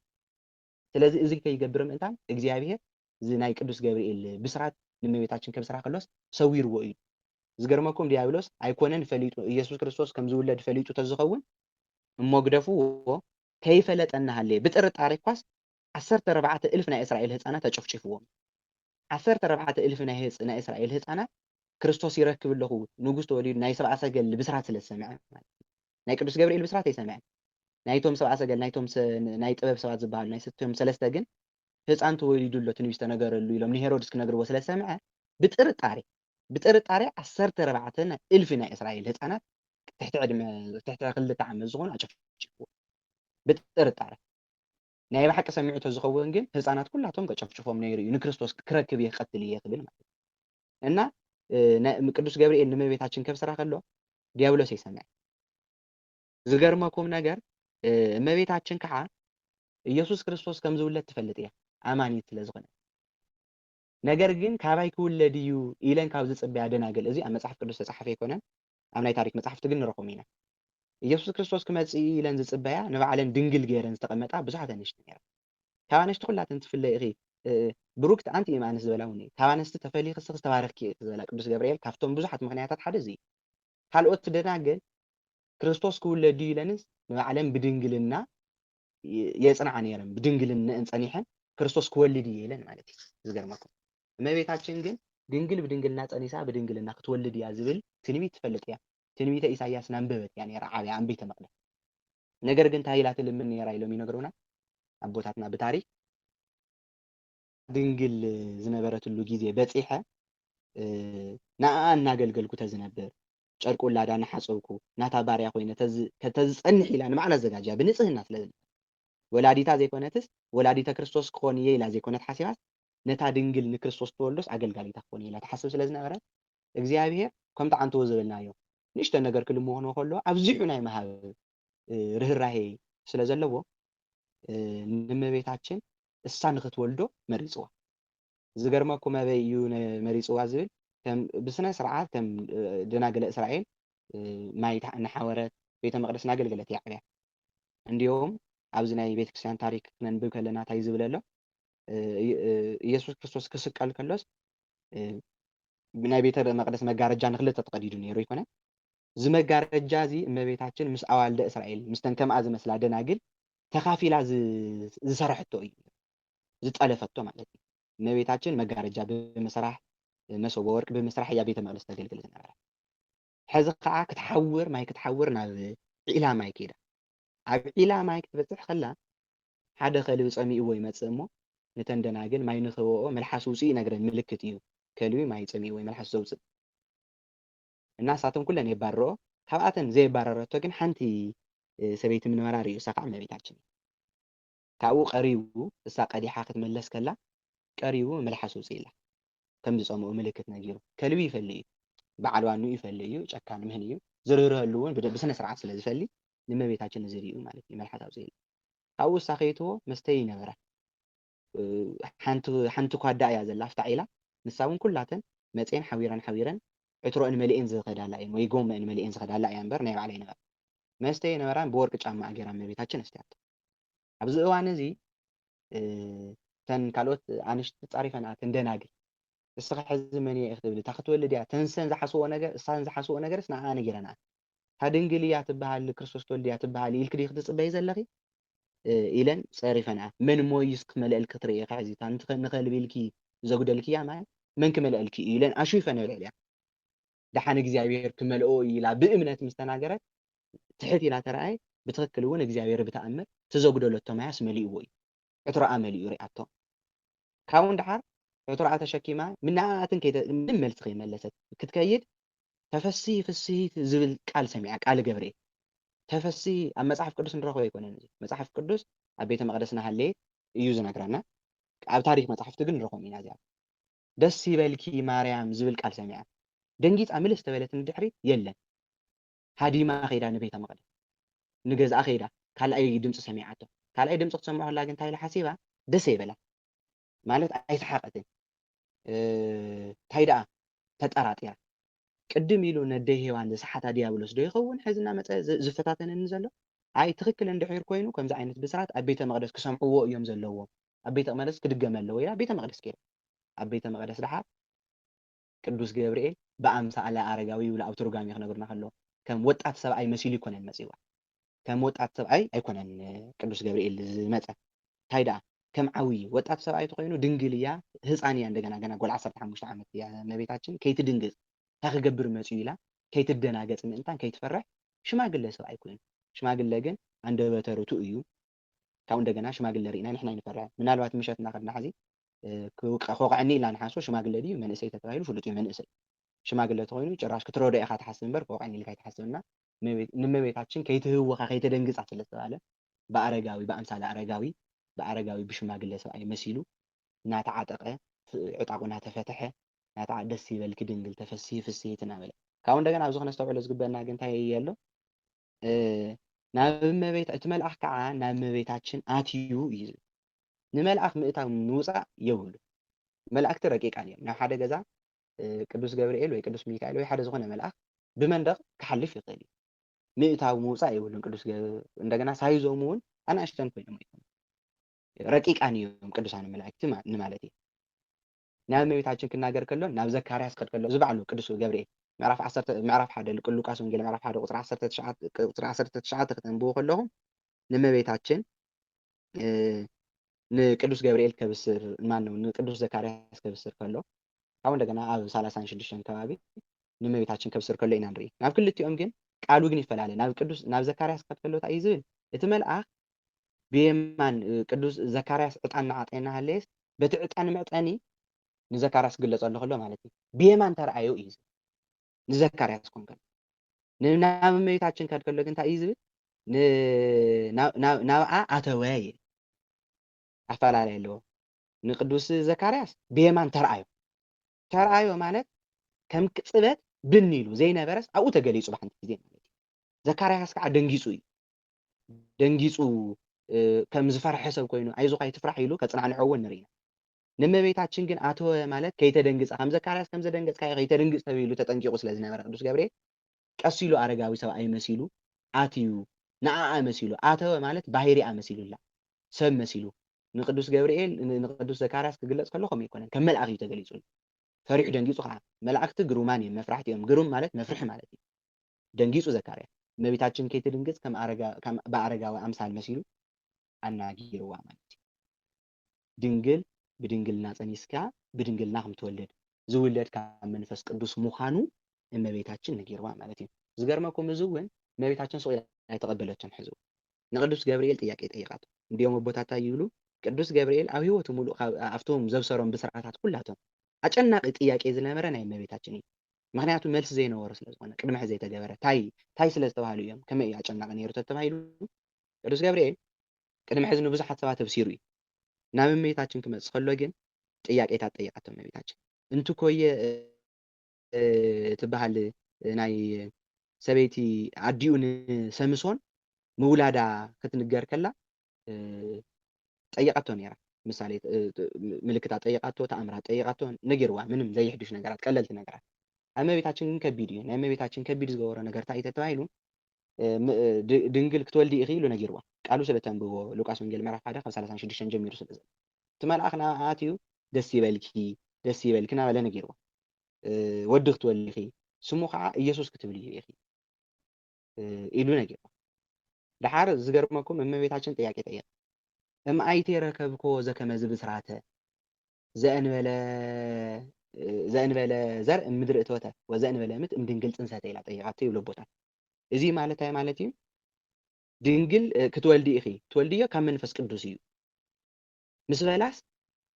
A: ስለዚ እዚ ከይገብር ምእንታን እግዚኣብሔር እዚ ናይ ቅዱስ ገብርኤል ብስራት ንእመቤታችን ከብስራ ከሎስ ሰዊርዎ እዩ ዝገርመኩም ዲያብሎስ ኣይኮነን ፈሊጡ ኢየሱስ ክርስቶስ ከም ዝውለድ ፈሊጡ ተዝኸውን እሞ ግደፍዎ ከይፈለጠና ሃለየ ብጥርጣሬ እኳስ 14,000 ናይ እስራኤል ህፃናት ተጨፍጭፍዎም 14,000 ናይ እስራኤል ህፃናት ክርስቶስ ይረክብ ኣለኹ ንጉስ ተወሊዱ ናይ ሰብኣ ሰገል ብስራት ስለ ዝሰምዐ ናይ ቅዱስ ገብርኤል ብስራት ኣይሰምዐን ናይቶም ሰብኣ ሰገል ናይቶም ናይ ጥበብ ሰባት ዝበሃሉ ናይ ስቶም ሰለስተ ግን ህፃን ተወሊዱ ኣሎ ትንቢት ተነገረሉ ኢሎም ንሄሮድስ ክነግርዎ ስለ ዝሰምዐ ብጥርጣሬ 14,000 ናይ እስራኤል ህፃናት ትሕቲ 2 ዓመት ዝኾኑ ኣጨፍጭፍዎ ብጥርጣሬ ናይ ብሓቂ ሰሚዑ ተዝኸውን ግን ህፃናት ኩላቶም ከጨፍጭፎም ነይሩ እዩ ንክርስቶስ ክረክብ እየ ክቀትል እየ ክብል ማለት እና ቅዱስ ገብርኤል ንእመቤታችን ከብስራ ከሎ ዲያብሎስ ኣይሰምዐን ዝገርመኩም ነገር እመቤታችን ከዓ ኢየሱስ ክርስቶስ ከም ዝውለድ ትፈልጥ እያ ኣማኒት ስለ ዝኾነ ነገር ግን ካባይ ክውለድ እዩ ኢለን ካብ ዝፅበያ ደናግል እዚ ኣብ መጽሓፍ ቅዱስ ተጻሕፈ ኣይኮነን ኣብ ናይ ታሪክ መጽሓፍቲ ግን ንረኽቦም ኢና ኢየሱስ ክርስቶስ ክመጽእ ኢለን ዝፅበያ ንባዕለን ድንግል ገይረን ዝተቐመጣ ብዙሓት ኣንሽቲ ነይረን ካብ ኣንሽቲ ኩላተን ትፍለ ኢኺ ብሩክቲ ኣንቲ እም ኣንስቲ ዝበላ እውን ካብ ኣንስቲ ተፈሊኽስ ዝተባረኽኪ ዝበላ ቅዱስ ገብርኤል ካብቶም ብዙሓት ምክንያታት ሓደ እዚ ካልኦት ደናግል ክርስቶስ ክውለድ እዩ ኢለንስ ንባዕለን ብድንግልና የጽንዓ ነይረን ብድንግልነአን ጸኒሐን ክርስቶስ ክወልድ እዩ ኢለን ማለት እዩ ዝገርመኩም እመቤታችን ግን ድንግል ብድንግልና ጸኒሳ ብድንግልና ክትወልድ እያ ዝብል ትንቢት ትፈልጥ እያ ትንቢተ ኢሳይያስ ናንበበት እያ ነይራ ዓብያ ኣብ ቤተ መቅደስ ነገር ግን ታይላ ትልምን ነይራ ኢሎም ይነግሩና ኣቦታትና ብታሪክ ድንግል ዝነበረትሉ ግዜ በፂሐ ንኣ እናገልገልኩ ተዝነብር ጨርቁ ላዳ እናሓፀብኩ ናታ ባርያ ኮይነ ተዝፀንሕ ኢላ ንባዕላ ዘጋጅያ ብንፅህና ስለዝነበረ ወላዲታ ዘይኮነትስ ወላዲተ ክርስቶስ ክኾን እየ ኢላ ዘይኮነት ሓሲባስ ነታ ድንግል ንክርስቶስ ተወልዶስ ኣገልጋሊታ ክኾን እየ ኢላ ተሓስብ ስለ ዝነበረ እግዚኣብሔር ከምቲ ዓንትዎ ዝብልናዮ ንእሽቶ ነገር ክልምሆኖ ከሎ ኣብዚሑ ናይ መሃብ ርህራሄ ስለ ዘለዎ ንእመቤታችን እሳ ንኽትወልዶ መሪፅዋ ዝገርመኩም ኣበይ እዩ መሪፅዋ ዝብል ብስነ ስርዓት ከም ደናግለ እስራኤል ማይ እናሓወረት ቤተ መቅደስ እናገልገለት እያ ዓብያ እንዲሁም ኣብዚ ናይ ቤተክርስትያን ታሪክ ክነንብብ ከለና እንታይ ዝብል ኣሎ ኢየሱስ ክርስቶስ ክስቀል ከሎስ ናይ ቤተ መቅደስ መጋረጃ ንክልተ ተቀዲዱ ነይሩ ይኮነ እዚ መጋረጃ እዚ እመቤታችን ምስ ኣዋልደ እስራኤል ምስተን ከምኣ ዝመስላ ደናግል ተኻፊላ ዝሰርሐቶ እዩ ዝጠለፈቶ ማለት እዩ እመቤታችን መጋረጃ ብምስራሕ መሶበ ወርቅ ብምስራሕ እያ ቤተ መቅደስ ተገልግል ዝነበረ ሕዚ ከዓ ክትሓውር ማይ ክትሓውር ናብ ዒላ ማይ ከይዳ ኣብ ዒላ ማይ ክትበፅሕ ከላ ሓደ ከልቢ ፀሚእዎ ይመፅእ እሞ ነተን ደናግል ማይ ንኽበኦ መልሓስ ውፅኢ ነግረን ምልክት እዩ ከልቢ ማይ ፀሚእዎ መልሓስ ዘውፅእ እና ሳቶም ኩለን የባርኦ ካብኣተን ዘየባረረቶ ግን ሓንቲ ሰበይቲ ምንበራር እዩ እሳ ከዓ እመቤታችን ካብኡ ቀሪቡ እሳ ቀዲሓ ክትመለስ ከላ ቀሪቡ መልሓስ ውፅእ ኢላ ከም ዝፀምኡ ምልክት ነጊሩ ከልቢ ይፈሊ እዩ በዓል ዋኑ ይፈሊ እዩ ጨካን ምህን እዩ ዝርህርህሉ እውን ብስነ ስርዓት ስለ ዝፈሊ ንእመቤታችን ዝርኡ ማለት እዩ መልሓስ ኣውፅእ ኢላ ካብኡ እሳ ከይትዎ መስተይ ይነበራ ሓንቲ ኳዳ እያ ዘላ ኣፍታ ዒላ ንሳ እውን ኩላተን መፅአን ሓዊረን ዕትሮአን መሊአን ዝኸዳላ እየን ወይ ጎመአን መሊአን ዝኸዳላ እያ እምበር ናይ ባዕለይ ነበራ መስተይ ነበራን ብወርቂ ጫማ ገይራ እመቤታችን ኣስትያቶ ኣብዚ እዋን እዚ ተን ካልኦት ኣንሽቲ ፃሪፈን ኣተን ደናግል እስኻ ሕዚ መን እየ ክትብል እታ ክትወልድ እያ ተንሰን ዝሓስቦ ነገር እሳን ዝሓስቦ ነገርስ ንዓኣ ነጊረና ሃድንግል እያ ትበሃል ክርስቶስ ትወልድ እያ ትበሃል ኢልክዲ ክትፅበይ ዘለኺ ኢለን ፀሪፈንኣ መን ሞይስ ክመልአልክ ትርኢ ኢኻ ሕዚ እታ ንኸልቢልኪ ዘጉደልኪ እያ ማለት መን ክመልአልኪ እዩ ኢለን ኣሽፈን ልዕልያ ድሓን እግዚኣብሔር ክመልኦ ኢላ ብእምነት ምስ ተናገረት ትሕት ኢላ ተረኣይ ብትክክል እውን እግዚኣብሔር ብተኣምር ትዘጉደለቶ ማያስ መሊእዎ እዩ ዕትሮኣ መሊኡ ሪኣቶ ካብኡ ድሓር ዕትሮኣ ተሸኪማ ምናኣትን ምንም መልሲ ከይመለሰት ክትከይድ ተፈሲ ፍስሂት ዝብል ቃል ሰሚዓ ቃል ገብርኤል ተፈሲ ኣብ መጽሓፍ ቅዱስ ንረኽቦ ኣይኮነን እዚ መጽሓፍ ቅዱስ ኣብ ቤተ መቅደስ ናሃለየት እዩ ዝነግረና ኣብ ታሪክ መጽሓፍቲ ግን ንረኽቦም ኢና እዚኣ ደስ ይበልኪ ማርያም ዝብል ቃል ሰሚዓ ደንጊፃ ምልስ ተበለት ንድሕሪት የለን ሃዲማ ኸይዳ ንቤተ መቅደስ ንገዝኣ ኸይዳ ካልኣይ ድምፂ ሰሚዓቶ ካልኣይ ድምፂ ክትሰምዖላ ግን እንታይ ኢላ ሓሲባ ደስ ይበላ ማለት ኣይሰሓቐትን እንታይ ደኣ ተጠራጢራ ቅድም ኢሉ ነደይ ሄዋን ዝሰሓታ ዲያብሎስ ዶ ይኸውን ሕዚ እናመፀ ዝፈታተነኒ ዘሎ ኣይ ትክክል እንድሕር ኮይኑ ከምዚ ዓይነት ብስራት ኣብ ቤተ መቅደስ ክሰምዕዎ እዮም ዘለዎም ኣብ ቤተ መቅደስ ክድገም ኣለዎ ኢላ ቤተ መቅደስ ከይዳ ኣብ ቤተ መቅደስ ድሓር ቅዱስ ገብርኤል ብኣምሳለ ኣረጋዊ ይብሉ ኣብ ትርጓሜ ክነግሩና ከለዎ ከም ወጣት ሰብኣይ መሲሉ ይኮነን መፂዋ ከም ወጣት ሰብኣይ ኣይኮነን ቅዱስ ገብርኤል ዝመፀ እንታይ ደኣ ከም ዓብይ ወጣት ሰብኣይ ተኮይኑ ድንግል እያ ህፃን እያ እንደገና ገና ጎል 15 ዓመት እያ እመቤታችን ከይትድንግፅ እንታይ ክገብር መፅኡ ኢላ ከይትደናገፅ ምእንታን ከይትፈርሕ ሽማግለ ሰብኣይ ኮይኑ ሽማግለ ግን አንደበተ ርቱዕ እዩ ካብኡ እንደገና ሽማግለ ርኢና ንሕና ይንፈርሕ ምናልባት ምሸት እናኸድና ሕዚ ከውቅዐኒ ኢላ ንሓሶ ሽማግለ ድዩ መንእሰይ ተባሂሉ ፍሉጥ እዩ መንእሰይ ሽማግለ ተኮይኑ ጭራሽ ክትረድኦ ኢኻ ትሓስብ እምበር ከውቅዐኒ ኢልካ ይትሓስብና ንእመቤታችን ከይትህወኻ ከይትደንግፃ ስለዝተባለ ብኣረጋዊ ብኣምሳለ ኣረጋዊ ብኣረጋዊ ብሽማግለ ሰብኣይ መሲሉ እናተዓጠቐ ዕጣቁ እናተፈትሐ ደስ ይበልኪ ድንግል ተፈሲ ፍስሂት እናበለ ካብኡ እንደገና ኣብዚ ክነስተውዕሎ ዝግበአና ግን እንታይ እየ ኣሎ ናብ እመቤት እቲ መልኣኽ ከዓ ናብ እመቤታችን ኣትዩ እዩ ንመልኣኽ ምእታው ምውፃእ የብሉ መላእክቲ ረቂቃን እዮም ናብ ሓደ ገዛ ቅዱስ ገብርኤል ወይ ቅዱስ ሚካኤል ወይ ሓደ ዝኾነ መልኣኽ ብመንደቕ ክሓልፍ ይኽእል እዩ ምእታው ምውፃእ የብሉን ቅዱስ እንደገና ሳይዞም እውን ኣናእሽተን ኮይኖም ረቂቃን እዮም ቅዱሳን መላእክቲ ንማለት እዩ ናብ እመቤታችን ክናገር ከሎ ናብ ዘካርያስ ክኸድ ከሎ ዝባዕሉ ቅዱስ ገብርኤል ምዕራፍ 1 ሉቃስ ወንጌል ምዕራፍ 1 ቁፅሪ 19 ከተንብቦ ከለኹም ንእመቤታችን ንቅዱስ ገብርኤል ከብስር ማነው ንቅዱስ ዘካርያስ ከብስር ከሎ ካብኡ እንደገና ኣብ 36 ከባቢ ንእመቤታችን ከብስር ከሎ ኢና ንርኢ ናብ ክልቲኦም ግን ቃሉ ግን ይፈላለ ናብ ዘካርያስ ክኸድ ከሎ እንታይ እዩ ዝብል እቲ መልኣኽ ብየማን ቅዱስ ዘካርያስ ዕጣን እናዓጠና ሃለየስ በቲ ዕጣን መዕጠኒ ንዘካርያስ ክግለፀሉ ከሎ ማለት እዩ ብየማን ተረኣዮ እዩ ንዘካርያስ ኮን ከሎ ናብ እመቤታችን ክኸድ ከሎ ግን እንታይ እዩ ዝብል ናብኣ ኣተወ ይብል ኣፈላላይ ኣለዎ ንቅዱስ ዘካርያስ ብየማን ተረኣዮ ማለት ከም ቅፅበት ብን ኢሉ ዘይነበረስ ኣብኡ ተገሊፁ ብሓንቲ ግዜ ማለት እዩ ዘካርያስ ከዓ ደንጊፁ እዩ ደንጊፁ ከም ዝፈርሐ ሰብ ኮይኑ ኣይዞ ከይትፍራሕ ኢሉ ከፅናዕንዖ እውን ንሪኢና ንእመቤታችን ግን ኣተወ ማለት ከይተደንግፀ ከም ዘካርያስ ከም ዘደንገፅካ ከይተደንግፅ ተባሂሉ ተጠንቂቁ ስለ ዝነበረ ቅዱስ ገብርኤል ቀስ ኢሉ ኣረጋዊ ሰብኣይ መሲሉ ኣትዩ ንዓኣ መሲሉ ኣተወ ማለት ባሕሪኣ መሲሉላ ሰብ መሲሉ ንቅዱስ ገብርኤል ንቅዱስ ዘካርያስ ክግለፅ ከሎ ከምኡ ይኮነን ከም መልኣኽ እዩ ተገሊፁሉ ፈሪሑ ደንጊፁ ከዓ መላእክቲ ግሩማን እዮም መፍራሕቲ እዮም ግሩም ማለት መፍርሒ ማለት እዩ ደንጊፁ ዘካርያስ እመቤታችን ከይትድንግፅ ከም ብኣረጋዊ ኣምሳል መሲሉ ኣናጊርዋ ማለት እዩ ድንግል ብድንግልና ፀኒስካ ብድንግልና ከም ትወልድ ዝውለድ ካብ መንፈስ ቅዱስ ምዃኑ እመቤታችን ነጊርዋ ማለት እዩ ዝገርመኩም እዚ እውን እመቤታችን ስቕ ኢላ ኣይተቐበለቶን ሕዚ ንቅዱስ ገብርኤል ጥያቄ ጠይቃቶ እንዲኦም ኣቦታታ ይብሉ ቅዱስ ገብርኤል ኣብ ሂወቱ ሙሉእ ኣብቶም ዘብሰሮም ብስርዓታት ኩላቶም ኣጨናቂ ጥያቄ ዝነበረ ናይ እመቤታችን እዩ ምክንያቱ መልሲ ዘይነበሮ ስለዝኾነ ቅድሚ ሕዚ ዘይተገበረ ታይ ስለ ዝተባሃሉ እዮም ከመይ እዩ ኣጨናቂ ነይሩ ተባሂሉ ቅዱስ ገብርኤል ቅድሚ ሕዚ ንብዙሓት ሰባት ተብሲሩ እዩ ናብ እመቤታችን ክመፅእ ከሎ ግን ጥያቄታት ጠይቃቶ እመቤታችን እንትኮየ ትበሃል ናይ ሰበይቲ ኣዲኡ ንሰምሶን ምውላዳ ክትንገር ከላ ጠይቃቶ ነይራ ምሳሌ ምልክታት ጠይቃቶ ተኣምራት ጠይቃቶ ነጊርዋ ምንም ዘይሕድሽ ነገራት ቀለልቲ ነገራት ኣብ እመቤታችን ግን ከቢድ እዩ ናይ እመቤታችን ከቢድ ዝገበሮ ነገር እንታይ እዩ ተባሂሉ ድንግል ክትወልዲ ኢኺ ኢሉ ነጊርዋ ቃሉ ስለተንብቦ ሉቃስ ወንጌል ምዕራፍ 1 ካብ 36 ጀሚሩ ስለዘሎ እቲ መልኣኽ ናብኣ ኣትዩ ደስ ይበልኪ ደስ ይበልክና በለ ነጊርዎ ወዲ ክትወልድ ኢኺ ስሙ ከዓ ኢየሱስ ክትብል ኢኺ ኢሉ ነጊርዎ ድሓር ዝገርመኩም እመቤታችን ጥያቄ ጠየቀ እምኣይቲ ረከብኮ ዘከመ ዝብስራተ ዘእንበለ ዘእንበለ ዘርእ ምድሪ እትወተ ወዘእንበለ ምት እምድንግል ፅንሰተ ኢላ ጠይቃቶ ይብሎ ቦታ እዚ ማለት እንታይ ማለት እዩ ድንግል ክትወልዲ ኢኺ ትወልድዮ ካብ መንፈስ ቅዱስ እዩ ምስ በላስ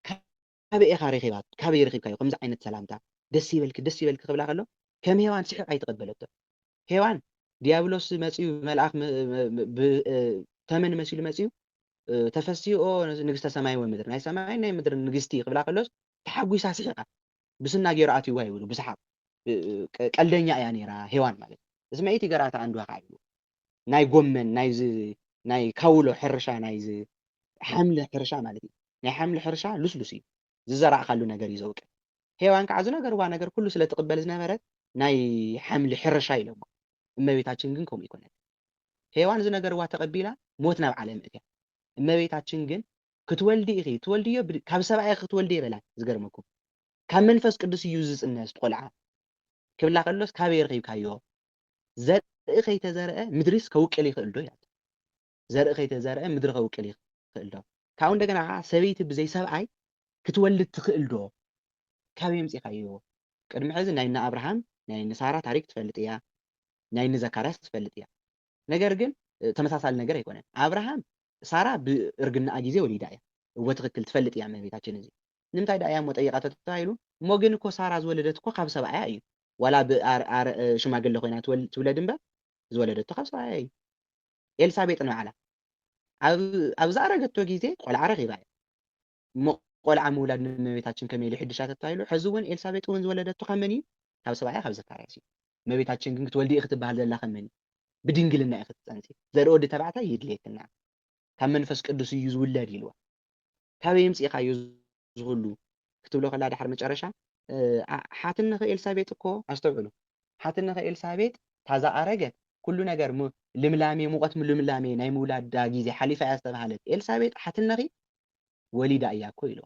A: ካበይ ኢኻ ረኺባት ካበይ ረኺብካዮ ከምዚ ዓይነት ሰላምታ ደስ ይበልክ ክብላ ከሎ ከም ሄዋን ስሒቕ ኣይተቐበለቶ ሄዋን ዲያብሎስ መፂኡ መልኣኽ ተመን መሲሉ መፂኡ ተፈሲኦ ንግስተ ሰማይ ወምድር ናይ ሰማይን ናይ ምድርን ንግስቲ ክብላ ከሎስ ተሓጒሳ ስሒቓ ብስና ገይሩ ኣትይዋ ይብሉ ብስሓቅ ቀልደኛ እያ ነይራ ሄዋን ማለት እስመይቲ ገራታ አንዷ ከዓ እዩ ናይ ጎመን ናይ ካውሎ ሕርሻ ናይ ሓምሊ ሕርሻ ማለት እዩ ናይ ሓምሊ ሕርሻ ልስሉስ እዩ ዝዘራእካሉ ነገር እዩ ዘውቅል ሄዋን ከዓ ዝነገርዋ ነገር ኩሉ ስለ ትቕበል ዝነበረት ናይ ሓምሊ ሕርሻ ኢሎሞ እመቤታችን ግን ከምኡ ይኮነት ሄዋን ዝነገርዋ ተቐቢላ ሞት ናብ ዓለም እትያ እመቤታችን ግን ክትወልዲ ኢኺ ትወልድዮ ካብ ሰብኣይ ክትወልዲ ይበላል ዝገርመኩም ካብ መንፈስ ቅዱስ እዩ ዝፅነስ ትቆልዓ ክብላ ከሎስ ካበይ ረኺብካዮ ዘርኢ ከይተዘርአ ምድሪስ ከውቅል ይኽእል ዶ ኢላት ዘርኢ ከይተዘርአ ምድሪ ከውቅል ይኽእል ዶ ካብኡ እንደገና ከዓ ሰበይቲ ብዘይ ሰብኣይ ክትወልድ ትኽእል ዶ ካበይ ምፂኻዮ ቅድሚ ሕዚ ናይ እነ ኣብርሃም ናይ እነ ሳራ ታሪክ ትፈልጥ እያ ናይ እነ ዘካርያስ ትፈልጥ እያ ነገር ግን ተመሳሳሊ ነገር ኣይኮነን ኣብርሃም ሳራ ብእርግናኣ ግዜ ወሊዳ እያ እወ ትክክል ትፈልጥ እያ እመቤታችን እዚ ንምንታይ ዳ እያ እሞ ጠይቃቶ ተባሂሉ እሞ ግን እኮ ሳራ ዝወለደት እኮ ካብ ሰብኣያ እዩ ዋላ ሽማግለ ኮይና ትውለድ እምበር ዝወለደቶ ካብ ሰብኣያ እዩ ኤልሳቤጥ ንባዕላ ኣብ ዝኣረገቶ ግዜ ቆልዓ ረኺባ እያ እሞ ቆልዓ ምውላድ ንእመቤታችን ከመይ ኢሉ ይሕድሻ ተባሂሉ ሕዚ እውን ኤልሳቤጥ እውን ዝወለደቶ ካብ መን እዩ ካብ ሰብኣያ ካብ ዘካርያስ እዩ እመቤታችን ግን ክትወልዲ ኢኺ ክትበሃል ዘላ ካብ መን እዩ ብድንግልና ኢኺ ትፀንሲ ዘርኢ ወዲ ተባዕታይ የድልየክና ካብ መንፈስ ቅዱስ እዩ ዝውለድ ኢልዋ ካበይ ምፂኻዮ ዝሁሉ ክትብሎ ከላ ድሓር መጨረሻ ሓትነኸ ኤልሳቤጥ እኮ ኣስተውዕሉ ሓትነኸ ኤልሳቤጥ ታዝኣረገት ኩሉ ነገር ልምላሜ ሙቐት ልምላሜ ናይ ምውላዳ ግዜ ሓሊፋ እያ ዝተባሃለት ኤልሳቤጥ ሓትነኺ ወሊዳ እያ እኮ ኢሎ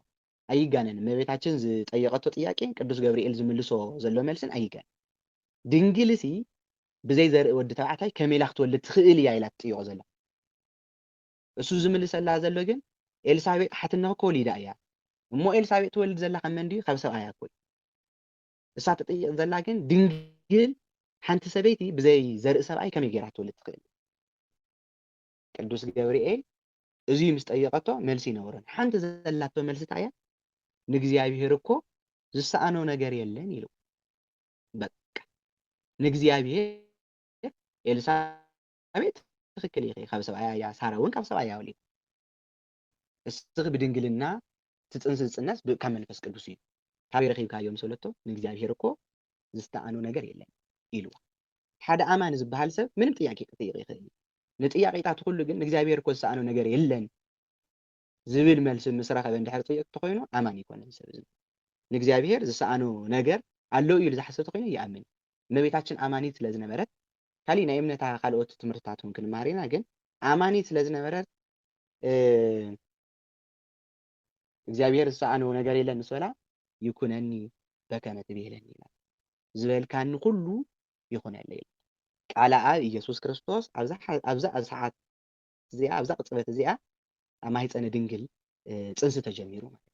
A: ኣይጋነን እመቤታችን ዝጠየቀቶ ጥያቄ ቅዱስ ገብርኤል ዝምልሶ ዘሎ መልስን ኣይጋን ድንግልሲ ብዘይ ዘርኢ ወዲ ተባዕታይ ከመይ ኢላ ክትወልድ ትኽእል እያ ኢላ ትጥይቆ ዘላ እሱ ዝምልሰላ ዘሎ ግን ኤልሳቤጥ ሓትነኸ ወሊዳ እያ እሞ ኤልሳቤጥ ትወልድ ዘላ ካብ መን ድዩ ካብ ሰብኣያ እኮ እሳ ትጥይቅ ዘላ ግን ድንግል ሓንቲ ሰበይቲ ብዘይ ዘርኢ ሰብኣይ ከመይ ጌራ ትወልድ ትኽእል ቅዱስ ገብርኤል እዚ ምስ ጠየቀቶ መልሲ ይነብረን ሓንቲ ዘላቶ መልሲ ታያ ንእግዚአብሔር እኮ ዝሰኣኖ ነገር የለን ኢሉ በቃ ንእግዚአብሔር ኤልሳቤጥ ትክክል ኢኺ ካብ ሰብኣያ እያ ሳራ እውን ካብ ሰብኣያ ወሊድ እስቲ ብድንግልና ትፅንስ ዝፅነስ ካብ መንፈስ ቅዱስ እዩ ካበይ ረኺብካዮም ሰለቶ ንእግዚአብሔር እኮ ዝስተኣኖ ነገር የለን ኢልዋ ሓደ ኣማኒ ዝበሃል ሰብ ምንም ጥያቄ ክጥይቅ ይኽእል ንጥያቄታት ኩሉ ግን ንእግዚአብሔር እኮ ዝሰኣኖ ነገር የለን ዝብል መልሲ ምስ ረኸበ እንድሕር ጥይቅ ተኮይኑ ኣማኒ ይኮነን ሰብ እዚ ንእግዚአብሔር ዝሰኣኖ ነገር ኣለዎ ኢሉ ዝሓስብ ተኮይኑ ይኣምን እመቤታችን ኣማኒት ስለ ዝነበረት ካሊእ ናይ እምነታ ካልኦት ትምህርትታት እውን ክንማር ኢና ግን ኣማኒት ስለ ዝነበረት እግዚአብሔር ዝሰኣኖ ነገር የለን ምስ በላ ይኩነኒ በከመ ትቤለኒ ኢላ ዝበልካኒ ኩሉ ይኹነለ ኢላ ቃል ኣብ ኢየሱስ ክርስቶስ ኣብዛ ሰዓት እዚኣ ኣብዛ ቅፅበት እዚኣ ኣብ ማህፀነ ድንግል ፅንሲ ተጀሚሩ ማለት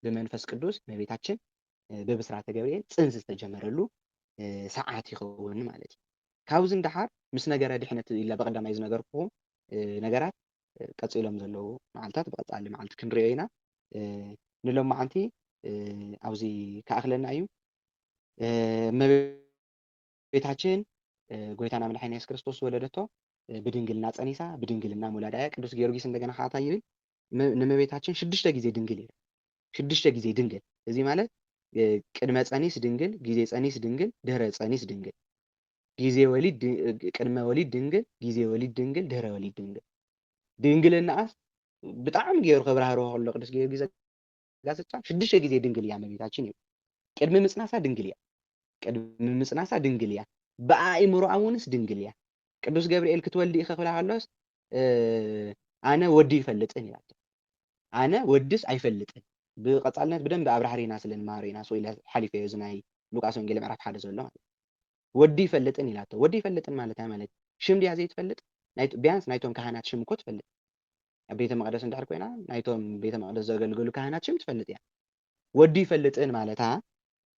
A: ብመንፈስ ቅዱስ እመቤታችን ብብስራተ ገብርኤል ፅንሲ ዝተጀመረሉ ሰዓት ይኸውን ማለት እዩ ካብዚ እንድሓር ምስ ነገረ ድሕነት ኢላ ብቀዳማይ ዝነገርኩኹም ነገራት ቀፂሎም ዘለዉ መዓልታት ብቐፃሊ መዓልቲ ክንሪኦ ኢና ንሎም መዓልቲ ኣብዚ ከኣኽለና እዩ እመቤታችን ጎይታና መድሓኒና ኢየሱስ ክርስቶስ ወለደቶ ብድንግልና ፀኒሳ ብድንግልና ሙላዳ ቅዱስ ጊዮርጊስ እንደገና ካታ ይብል ንእመቤታችን 6 ግዜ ድንግል ኢሉ 6 ግዜ ድንግል እዚ ማለት ቅድመ ፀኒስ ድንግል ጊዜ ፀኒስ ድንግል ድህረ ፀኒስ ድንግል ጊዜ ወሊድ ቅድመ ወሊድ ድንግል ጊዜ ወሊድ ድንግል ድህረ ወሊድ ድንግል ድንግልናስ ብጣዕሚ ገይሩ ከብራህርዎ ከሎ ቅዱስ ጊዮርጊስ ጋስጫ 6 ግዜ ድንግል እያ እመቤታችን እዩ ቅድሚ ምፅናሳ ድንግል እያ ቅድሚ ምፅናሳ ድንግል እያ ብኣእምሮኣ እውንስ ድንግል እያ ቅዱስ ገብርኤል ክትወልዲ ኢኸ ክብላ ከሎስ ኣነ ወዲ ይፈልጥን ኢላቶ ኣነ ወድስ ኣይፈልጥን ብቐጻልነት ብደንብ ኣብ ራሕሪና ስለንማሃሮ ኢና ስኢለ ሓሊፈ እዚ ናይ ሉቃስ ወንጌል ምዕራፍ 1 ዘሎ ማለት ወዲ ይፈልጥን ኢላቶ ወዲ ይፈልጥን ማለት ማለት ሽም ድያ ዘይትፈልጥ ቢያንስ ናይቶም ካህናት ሽም እኮ ትፈልጥ ኣብ ቤተ መቅደስ እንድሕር ኮይና ናይቶም ቤተ መቅደስ ዘገልግሉ ካህናት ሽም ትፈልጥ እያ ወዲ ይፈልጥን ማለታ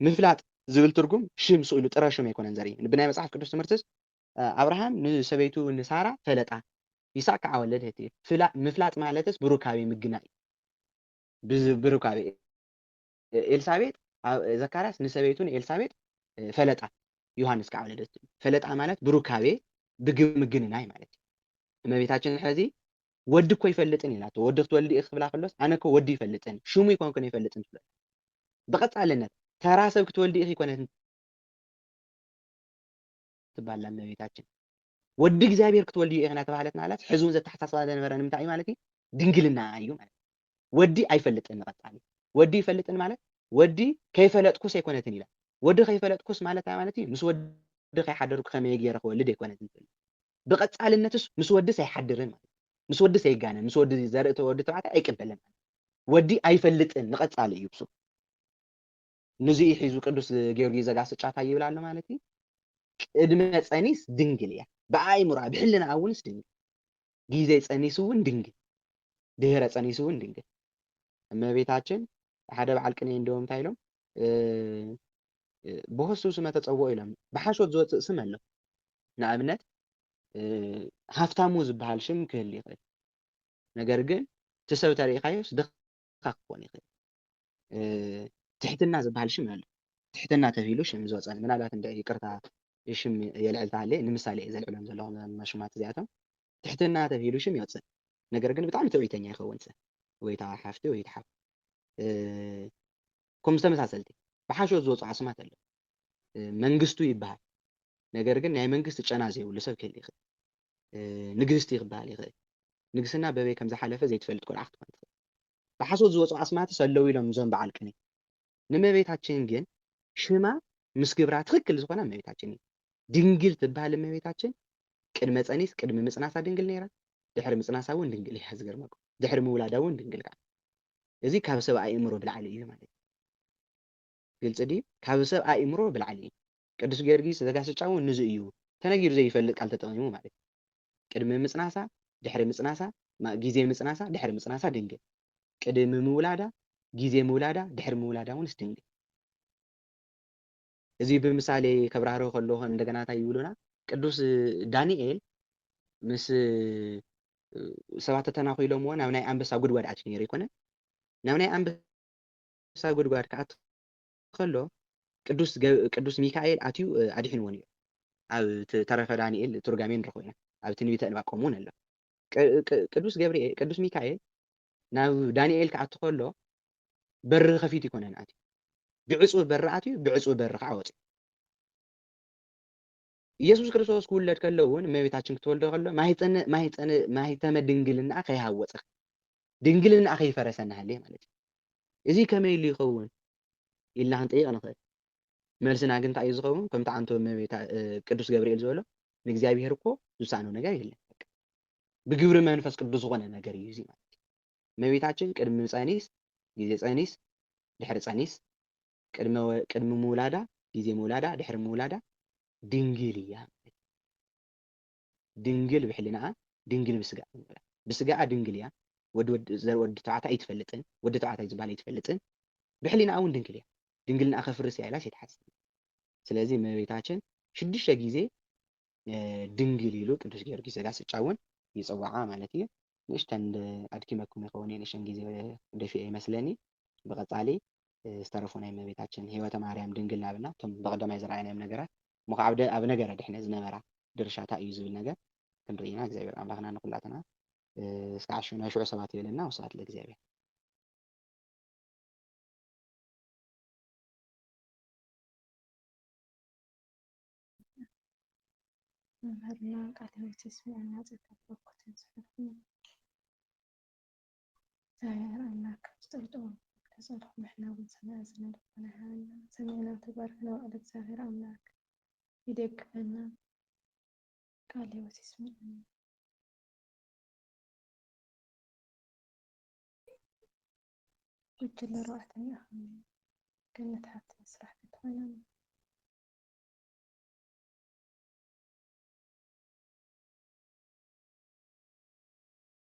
A: ምፍላጥ ዝብል ትርጉም ሽም ስኢሉ ጥረ ሽም ኣይኮነን ዘርኢ ብናይ መጽሓፍ ቅዱስ ትምህርትስ አብርሃም ንሰበይቱ ንሳራ ፈለጣ ይስሐቅ ከዓ ወለደት ምፍላጥ ማለትስ ብሩካቤ ምግናይ ብሩካቤ ኤልሳቤጥ ዘካርያስ ንሰበይቱ ንኤልሳቤጥ ፈለጣ ዮሐንስ ከዓ ወለደት ፈለጣ ማለት ብሩካቤ ብምግንናይ ማለት እመቤታችን ሕዚ ወዲ እኮ ይፈልጥን ኢላቶ ወዲ ክትወልዲ ኢኽ ክብላ ከሎስ ኣነ እኮ ወዲ ይፈልጥን ሽሙ ይኮንኩን ይፈልጥን ትብል ብቐጻልነት ተራ ሰብ ክትወልዲ ኢኽ ይኮነት ትባላ እመቤታችን ወዲ እግዚአብሔር ክትወልዲ ኢኽ እናተባህለት ማለት ሕዙም ዘተሓሳስባ ዝነበረ ንምንታይ እዩ ማለት እዩ ድንግልና እዩ ማለት ወዲ ኣይፈልጥን ንቐጻሊ ወዲ ይፈልጥን ማለት ወዲ ከይፈለጥኩስ ኣይኮነትን ኢላ ወዲ ከይፈለጥኩስ ማለት ማለት እዩ ምስ ወዲ ከይሓደርኩ ከመይ ገይረ ክወልድ ኣይኮነትን ትብል ብቐጻልነትስ ምስ ወዲስ ኣይሓድርን ማለት ምስ ወዲስ ኣይጋነን ምስ ወዲ ዘርእቲ ወዲ ተባዕታይ ኣይቅበልን ወዲ ኣይፈልጥን ንቐጻሊ እዩ ብሱ ንዙይ ሒዙ ቅዱስ ጊዮርጊስ ዘጋስጫታ ይብላ ኣሎ ማለት እዩ ቅድመ ጸኒስ ድንግል እያ ብኣይሙራ ብሕልና እውንስ ድንግል ጊዜ ጸኒስ እውን ድንግል ድህረ ጸኒስ እውን ድንግል እመቤታችን ሓደ በዓል ቅኔ እንደውም እንታይ ኢሎም ብሆሱ ስመ ተጸውዖ ኢሎም ብሓሾት ዝወፅእ ስም ኣሎ ንኣብነት ሃፍታሙ ዝበሃል ሽም ክህሊ ይኽእል ነገር ግን እቲ ሰብ ተሪኢኻዮስ ድኻ ክኾን ይኽእል ትሕትና ዝበሃል ሽም ኣሎ ትሕትና ተባሂሉ ሽም ዝወፀን ምናልባት እንደ ይቅርታ ሽም የልዕልታ ኣለ ንምሳሌ እየ ዘልዕሎም ዘለኹም መሽማት እዚኣቶም ትሕትና ተባሂሉ ሽም ይወፅእ ነገር ግን ብጣዕሚ ትዕቢተኛ ይኸውን ሰብ ወይ ከዓ ሓፍቲ ወይ ተሓፍ ከምዚ ተመሳሰልቲ ብሓሾት ዝወፁ ኣስማት ኣሎ መንግስቱ ይበሃል ነገር ግን ናይ መንግስቲ ጨና ዘይብሉ ሰብ ክህሊ ይኽእል ንግስቲ ክበሃል ይኽእል ንግስና በበይ ከም ዝሓለፈ ዘይትፈልጥ ቆልዓ ክትኮን ትኽእል ብሓሾት ዝወፁ ኣስማትስ ኣለዉ ኢሎም እዞም በዓል ቅኔ ንእመቤታችን ግን ሽማ ምስ ግብራ ትክክል ዝኾነ እመቤታችን እዩ ድንግል ትበሃል እመቤታችን ቅድመ ጸኒስ ቅድሚ ምጽናሳ ድንግል ነይራ ድሕሪ ምጽናሳ እውን ድንግል እያ ዝገርመኩም ድሕሪ ምውላዳ እውን ድንግል ከዓ እዚ ካብ ሰብ ኣእምሮ ብላዕሊ እዩ ማለት ግልጽ ድዩ ካብ ሰብ ኣእምሮ ብላዕሊ እዩ ቅዱስ ጊዮርጊስ ዘጋስጫ እውን ንዙ እዩ ተነጊሩ ዘይፈልጥ ቃል ተጠቂሙ ማለት ቅድሚ ምጽናሳ ድሕሪ ምጽናሳ ጊዜ ምጽናሳ ድሕሪ ምጽናሳ ድንግል ቅድሚ ምውላዳ ጊዜ ምውላዳ ድሕሪ ምውላዳ እውንስ ድንግል እዚ ብምሳሌ ከብራህርዎ ከለኹ እንደገና እንታይ ይብሉና ቅዱስ ዳንኤል ምስ ሰባት ተናኺሎምዎ ናብ ናይ ኣንበሳ ጉድጓድ ኣትዩ ነይሩ ይኮነን ናብ ናይ ኣንበሳ ጉድጓድ ከኣቱ ከሎ ቅዱስ ሚካኤል ኣትዩ ኣድሒንዎ ነይሩ ኣብ ተረፈ ዳንኤል ትርጓሜ ንረኽቦ ኢና ኣብ ትንቢተ ዕንባቆም እውን ኣሎ ቅዱስ ሚካኤል ናብ ዳንኤል ከኣቱ ከሎ በሪ ከፊት ይኮነን ኣትዩ ብዕፁብ በሪ ኣትዩ ብዕፁብ በሪ ከዓ ወፂኡ ኢየሱስ ክርስቶስ ክውለድ ከሎ እውን እመቤታችን ክትወልዶ ከሎ ማህፀነ ድንግልና ከይሃወፅኽ ድንግልና ከይፈረሰና ሃለየ ማለት እዩ እዚ ከመይ ኢሉ ይኸውን ኢልና ክንጠይቕ ንኽእል መልስና ግን እንታይ እዩ ዝኸውን ከምቲ ዓንቶ ቅዱስ ገብርኤል ዝበሎ ንእግዚኣብሔር እኮ ዝሳኣነው ነገር የለን ብግብሪ መንፈስ ቅዱስ ዝኾነ ነገር እዩ እዚ ማለት እዩ እመቤታችን ቅድሚ ጸኒስ ጊዜ ጸኒስ ድሕሪ ጸኒስ ቅድሚ ምውላዳ ጊዜ ምውላዳ ድሕሪ ምውላዳ ድንግል እያ ድንግል ብሕሊናኣ ድንግል ብስጋኣ ድንግል እያ ወዲ ተባዕታይ ኣይትፈልጥን ወዲ ተባዕታይ ዝበሃል ኣይትፈልጥን ብሕሊናኣ እውን ድንግል እያ ድንግልና ከፍርስ እያ ኢላ ኣይትሓስብ ስለዚ እመቤታችን 6 ግዜ ድንግል ኢሉ ቅዱስ ጊዮርጊስ ዘጋስጫ እውን ይፅዋዓ ማለት እዩ ንእሽተን ኣድኪመኩም ይኸውን ንእሽተን ግዜ ደፊአ ይመስለኒ ብቐፃሊ ዝተረፉ ናይ እመቤታችን ሂወተ ማርያም ድንግል ናብልና እቶም ብቐዳማይ ዝረኣየናዮም ነገራት እሞ ከዓ ኣብ ነገረ ድሕነት ዝነበራ ድርሻታ እዩ ዝብል ነገር ክንርኢና እግዚኣብሔር ኣምላኽና ንኩላትና እስካዕ ናይ 10 ሰባት ይበለና ወስብሐት ለእግዚኣብሔር
B: መምህርና ቃለ ሕይወት ይስምዐና ጸጋን በረከትን ይስፍሕልና እግዚአብሔር አምላክ ስጠልጦ ተጸልሑ ምሕና እውን ሰማያ ዝነደፈና ሃበና ሰሚዕና ተባርከና ወቅድ እግዚአብሔር አምላክ ይደግፈና ቃለ ሕይወት ይስምዐና ጉጅለ 400 ገነት ሃብቲ ምስራሕ ክትኮይኖም